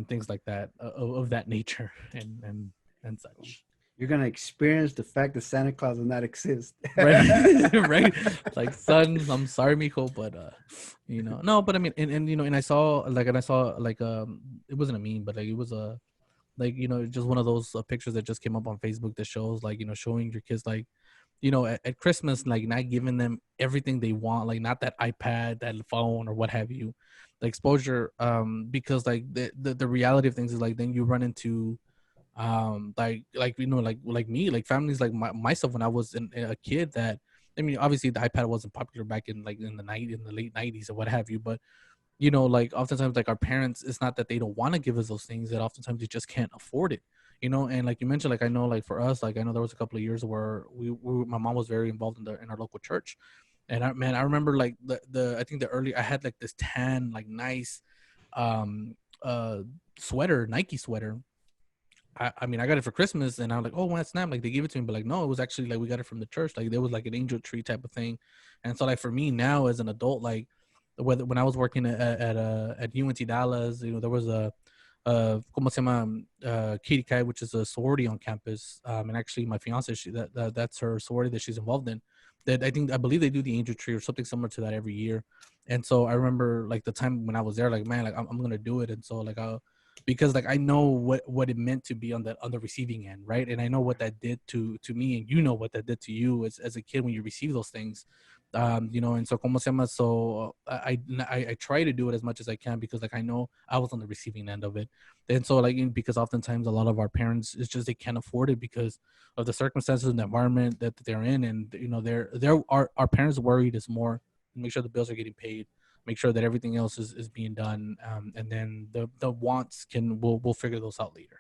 things like that, of that nature, and such. You're gonna experience the fact that Santa Claus does not exist. Right. Right. Like, son, I'm sorry, Miko, but no, but I mean, and I saw like, it wasn't a meme, but like, it was a, like, just one of those pictures that just came up on Facebook that shows, like, showing your kids, like, at Christmas, like, not giving them everything they want, like, not that iPad, that phone, or what have you, the exposure, because like the reality of things is, like, then you run into, like, like me, like, families like myself, when I was a kid, that, I mean, obviously the iPad wasn't popular back in, like, in the late 90s or what have you, but like, oftentimes, like, our parents, it's not that they don't want to give us those things, that oftentimes they just can't afford it. And like you mentioned, like, I know, like, for us, like, I know there was a couple of years where my mom was very involved in our local church. And I remember, like, the I think the early, I had like this tan, like, nice um uh sweater, Nike sweater. I mean, I got it for Christmas, and I'm like, oh, why snap? Like, they gave it to me, but like, no, it was actually, like, we got it from the church. Like, there was like an angel tree type of thing. And so, like, for me now as an adult, like, whether when I was working at UNT Dallas, there was a como se llama, Kitty Kai, which is a sorority on campus. And actually, my fiance, that's her sorority that she's involved in. That I believe they do the angel tree or something similar to that every year. And so I remember, like, the time when I was there, like, man, like, I'm gonna do it. And so, like, because, like, I know what it meant to be on the receiving end, right? And I know what that did to me, and what that did to you as a kid when you receive those things. And so, como se llama, so I try to do it as much as I can, because, like, I know I was on the receiving end of it. And so, like, because oftentimes a lot of our parents, it's just they can't afford it because of the circumstances and the environment that they're in. And they're our parents worried is more, make sure the bills are getting paid, make sure that everything else is being done, and then the wants we'll figure those out later.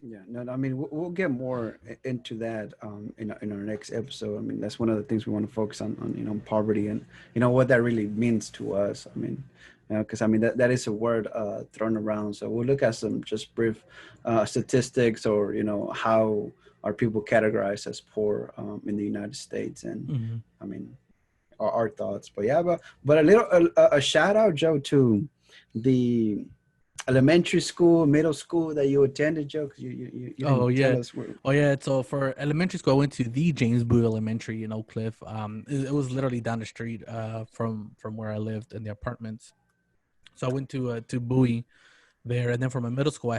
Yeah, no, I mean, we'll get more into that in our next episode. I mean, that's one of the things we want to focus on, poverty, and what that really means to us. I mean, because I mean that is a word thrown around. So we'll look at some just brief statistics, or how are people categorized as poor in the United States, and Mm-hmm. I mean our thoughts. But yeah, but a little a shout out, Joe, to the elementary school, middle school that you attended, Joe? Because you Oh didn't tell yeah, us where. oh yeah. So for elementary school, I went to the James Bowie Elementary in Oak Cliff. It was literally down the street from where I lived in the apartments. So I went to Bowie there, and then for my middle school,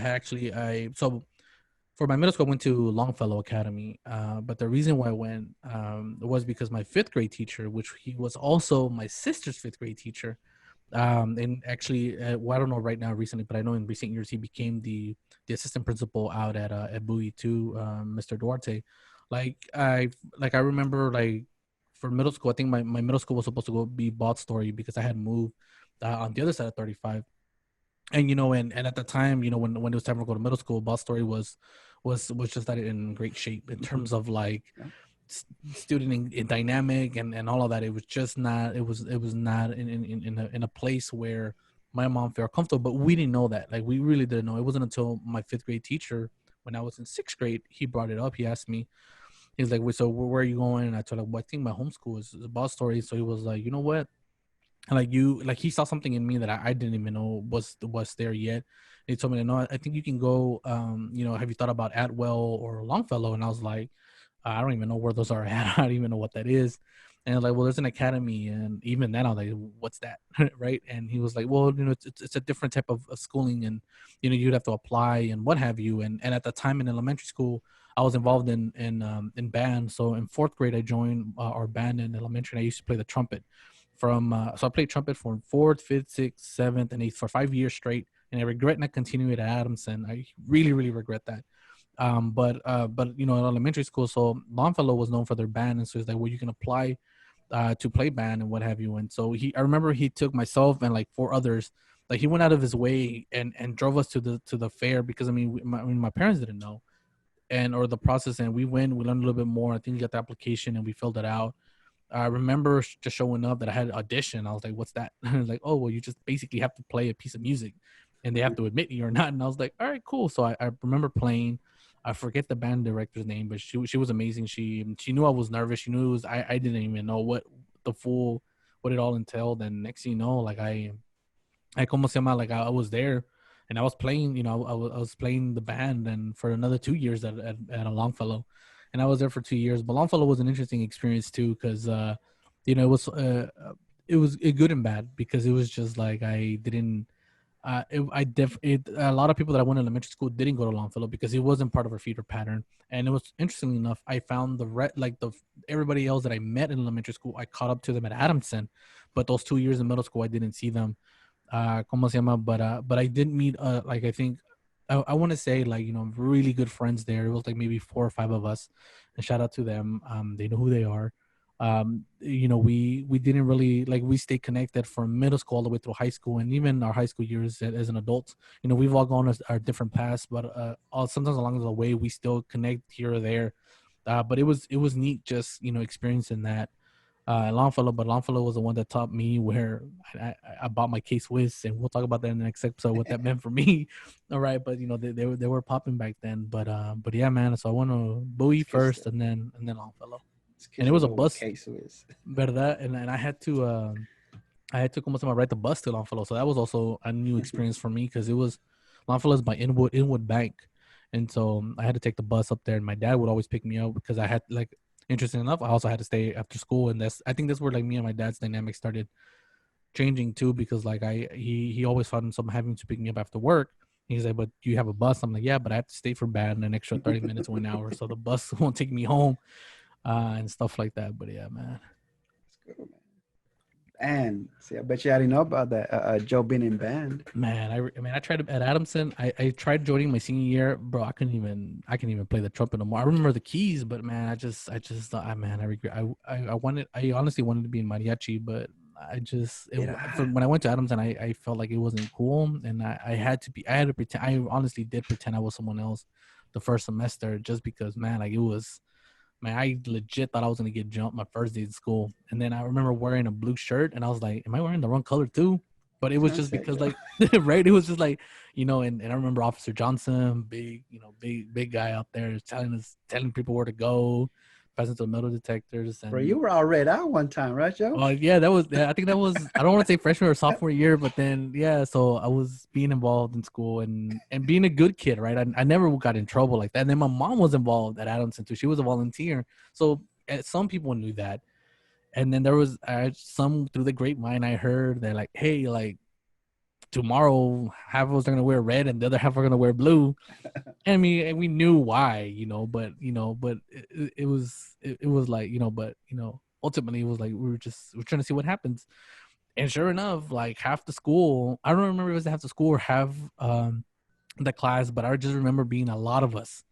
for my middle school, I went to Longfellow Academy. But the reason why I went was because my fifth grade teacher, which he was also my sister's fifth grade teacher, and actually, well, I don't know right now recently, but I know in recent years he became the assistant principal out at Bowie too, Mr. Duarte. Like I remember, like, for middle school, I think my middle school was supposed to go be Bot Story because I had moved on the other side of 35. And and at the time, when it was time to go to middle school, Ball Story was just that in great shape in Mhm. terms of like Yeah. student in dynamic and all of that. It was just not. It was not in a place where my mom felt comfortable. But we didn't know that. Like we really didn't know. It wasn't until my fifth grade teacher, when I was in sixth grade, he brought it up. He asked me. He was like, "Wait, so where are you going?" And I told him, "Well, I think my homeschool is Ball Story." So he was like, "You know what? Like he saw something in me that I didn't even know was there yet. He told me, no, I think you can go. Have you thought about Atwell or Longfellow? And I was like, I don't even know where those are at. I don't even know what that is. And like, well, there's an academy, and even then, I was like, what's that, right? And he was like, well, it's a different type of schooling, and you'd have to apply and what have you. And at the time in elementary school, I was involved in band. So in fourth grade, I joined our band in elementary. And I used to play the trumpet so I played trumpet from fourth, fifth, sixth, seventh, and eighth for 5 years straight. And I regret not continuing at Adamson. I really, really regret that. But in elementary school, so Longfellow was known for their band, and so it's like, well, you can apply to play band and what have you. And so I remember he took myself and like four others. Like he went out of his way and drove us to the fair because my parents didn't know and or the process, and we went, we learned a little bit more. I think we got the application and we filled it out. I remember just showing up that I had an audition. I was like, "What's that?" I was like, "Oh, well, you just basically have to play a piece of music, and they have to admit you or not." And I was like, "All right, cool." So I remember playing. I forget the band director's name, but she was amazing. She knew I was nervous. She knew I didn't even know the full what it all entailed. And next thing you know, like I como se llama, like I was there and I was playing, I was playing the band and for another 2 years at a Longfellow. And I was there for 2 years. But Longfellow was an interesting experience too, because you know, it was good and bad because it was just like I didn't a lot of people that I went to elementary school didn't go to Longfellow because it wasn't part of our feeder pattern. And it was interestingly enough, I found the everybody else that I met in elementary school, I caught up to them at Adamson, but those 2 years in middle school, I didn't see them. ¿Cómo se llama? But I did meet like I think I want to say like really good friends there. It was like maybe four or five of us, and shout out to them. They know who they are. We didn't really like we stayed connected from middle school all the way through high school and even our high school years as an adult. We've all gone our different paths, but sometimes along the way we still connect here or there. But it was neat just experiencing that Longfellow, but Longfellow was the one that taught me where I bought my K Swiss, and we'll talk about that in the next episode what that meant for me. All right, but they were popping back then, but yeah, man. So I went to Bowie It's because first, and then Longfellow, it's and because it the was a little bus, case is. verdad, and I had to como se llama, ride the bus to Longfellow, so that was also a new experience for me because it was Longfellow's by Inwood Bank, and so I had to take the bus up there, and my dad would always pick me up because I had like interesting enough, I also had to stay after school, and I think that's where like me and my dad's dynamic started changing too because like he always found himself having to pick me up after work. He's like, but you have a bus? I'm like, yeah, but I have to stay for band an extra 30 minutes to an hour, so the bus won't take me home and stuff like that. But yeah, man. Let's go, man. And see, I bet you I didn't know about that. Joe being in band. Man, I tried at Adamson. I tried joining my senior year, bro. I couldn't even play the trumpet no more. I remember the keys, but man, I regret. I honestly wanted to be in mariachi, but Mira, when I went to Adamson, I felt like it wasn't cool, and I had to be. I had to pretend. I honestly did pretend I was someone else the first semester, just because, man, like it was. Man, I legit thought I was gonna get jumped my first day of school, and then I remember wearing a blue shirt, and I was like, "Am I wearing the wrong color too?" But it was ¿en just because, serio? like, right? It was just like, and I remember Officer Johnson, big guy out there, telling people where to go, passing to the metal detectors, Bro, and you were all read out one time, right, Joe? oh yeah, I think that was, I don't want to say freshman or sophomore year, but then yeah, so I was being involved in school and being a good kid, right? I never got in trouble like that. And then my mom was involved at Adamson too. She was a volunteer, so some people knew that. And then there was some through the grapevine I heard they're like, hey, like tomorrow half of us are gonna wear red and the other half are gonna wear blue. And we knew why, but it was like, but ultimately it was like we're trying to see what happens. And sure enough, like half the school, I don't remember if it was half the school or half the class, but I just remember being a lot of us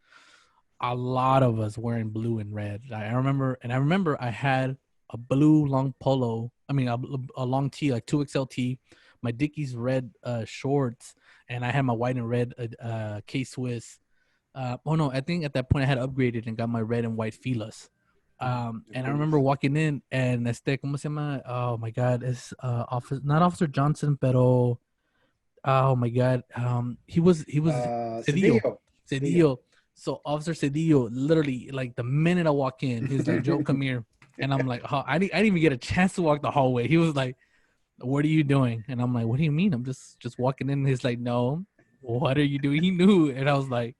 wearing blue and red. I remember I had a blue long polo, I mean a long tee, like 2XL tee, my Dickies red shorts, and I had my white and red K Swiss. Oh no, I think at that point I had upgraded and got my red and white filas. And I remember walking in and ¿cómo se llama? Oh my God, it's officer, not Officer Johnson, pero oh my God, he was Cedillo, Cedillo. Cedillo. So Officer Cedillo, literally, like the minute I walk in, he's like, "Joe, come here," and I'm like, oh, I didn't even get a chance to walk the hallway. He was like, "What are you doing?" And I'm like, "What do you mean? I'm just walking in." And he's like, "No, what are you doing?" He knew, and I was like,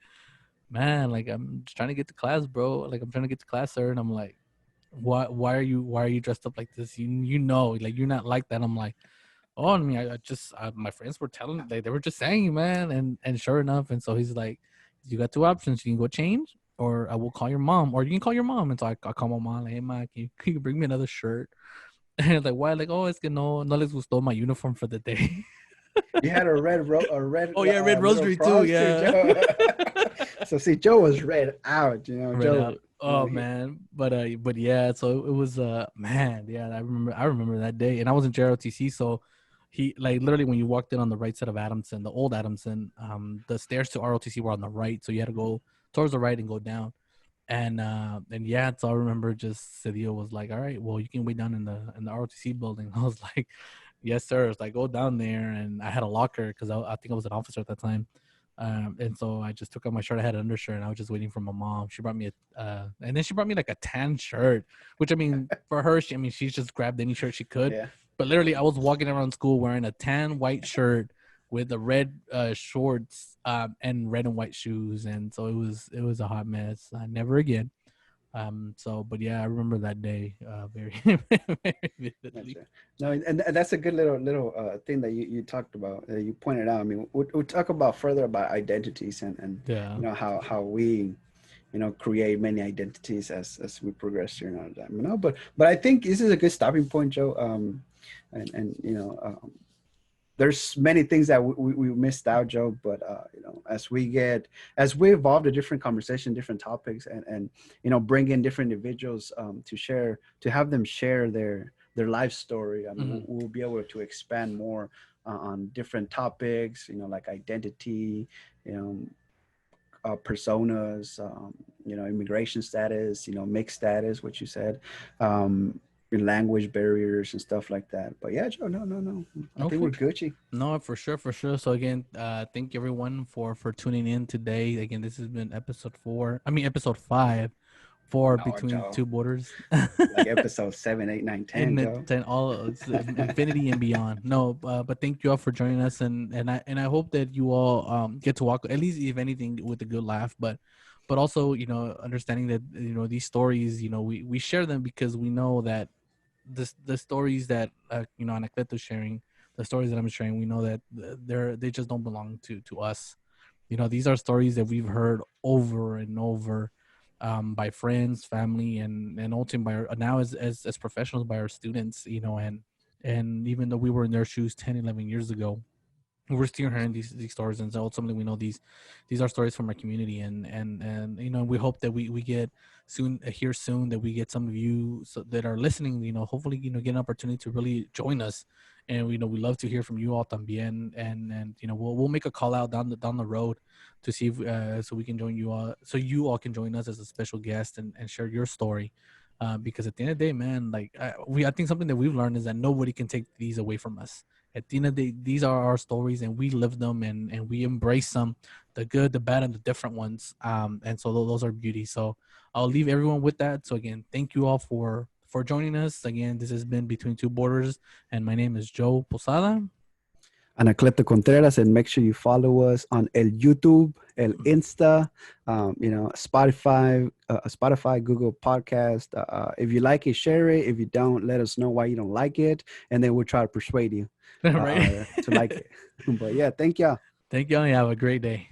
"Man, like I'm just trying to get to class, bro. Like I'm trying to get to class, sir." And I'm like, why are you dressed up like this? You know, like you're not like that. I'm like, oh, I mean, my friends were telling, they were just saying, man, and sure enough, and so he's like, you got two options. You can go change, or I will call your mom, or you can call your mom. And so I call my mom, like, hey, ma, can you bring me another shirt? And it's like, why? Like, oh, es que no les gustó my uniform for the day. You had a red Oh yeah, red little rosary too. cross too, Yeah. Joe. So see, Joe was red out. You know, Right Joe. out. Oh man, but yeah, so it was man, yeah, I remember that day, and I was in JROTC, so he like literally when you walked in on the right side of Adamson, the old Adamson, the stairs to ROTC were on the right, so you had to go towards the right and go down, and yeah, so I remember just Cedillo was like, all right, well you can wait down in the ROTC building. I was like, yes sir. It's like go down there, and I had a locker because I think I was an officer at that time. And so I just took out my shirt. I had an undershirt, and I was just waiting for my mom. She brought me and then she brought me like a tan shirt, which I mean, for her, she just grabbed any shirt she could. Yeah. But literally, I was walking around school wearing a tan white shirt with the red shorts, and red and white shoes, and so it was a hot mess. Never again. So, but yeah, I remember that day very, very vividly. Gotcha. No, and that's a good little thing that you talked about. You pointed out. I mean, we'll talk about further about identities and Yeah. you know how we create many identities as we progress during our time. But I think this is a good stopping point, Joe. And there's many things that we missed out, Joe. But as we evolve to different conversation, different topics, and bring in different individuals to have them share their life story. I mean, Mhm. we'll be able to expand more on different topics, like identity, you know, personas, immigration status, mixed status, what you said, language barriers and stuff like that. But yeah, Joe, no, I No, think we're Gucci. no, for sure, for sure. So again, thank you everyone for tuning in today. Again, this has been episode 4. I mean, episode 5 for No, Between Joe, Two Borders. like episode 7, 8, 9, 10, In the Joe. 10, all it's infinity and beyond. No, but thank you all for joining us, and I hope that you all get to walk, at least if anything, with a good laugh, but also understanding that these stories, we share them because we know that the stories that Anacleto sharing, the stories that I'm sharing, we know that they just don't belong to us. These are stories that we've heard over and over, by friends, family, and ultimately by now as professionals, by our students. And even though we were in their shoes 10, 11 years ago, we're still hearing these stories, and so ultimately we know these are stories from our community, and we hope that we get soon here soon, that we get some of you that are listening, hopefully get an opportunity to really join us. And we love to hear from you all también, and we'll make a call out down the road to see if so we can join you all, so you all can join us as a special guest and share your story. Because at the end of the day, man, like I think something that we've learned is that nobody can take these away from us. At the end of the day, these are our stories, and we live them, and we embrace them, the good, the bad, and the different ones. And so those are beauty. So I'll leave everyone with that. So again, thank you all for joining us. Again, this has been Between Two Borders, and my name is Joe Posada. Anacleto Contreras, and make sure you follow us on El YouTube, El Insta, Spotify, Google Podcast. If you like it, share it. If you don't, let us know why you don't like it, and then we'll try to persuade you Right. to like it. But yeah, thank y'all. Thank you, and have a great day.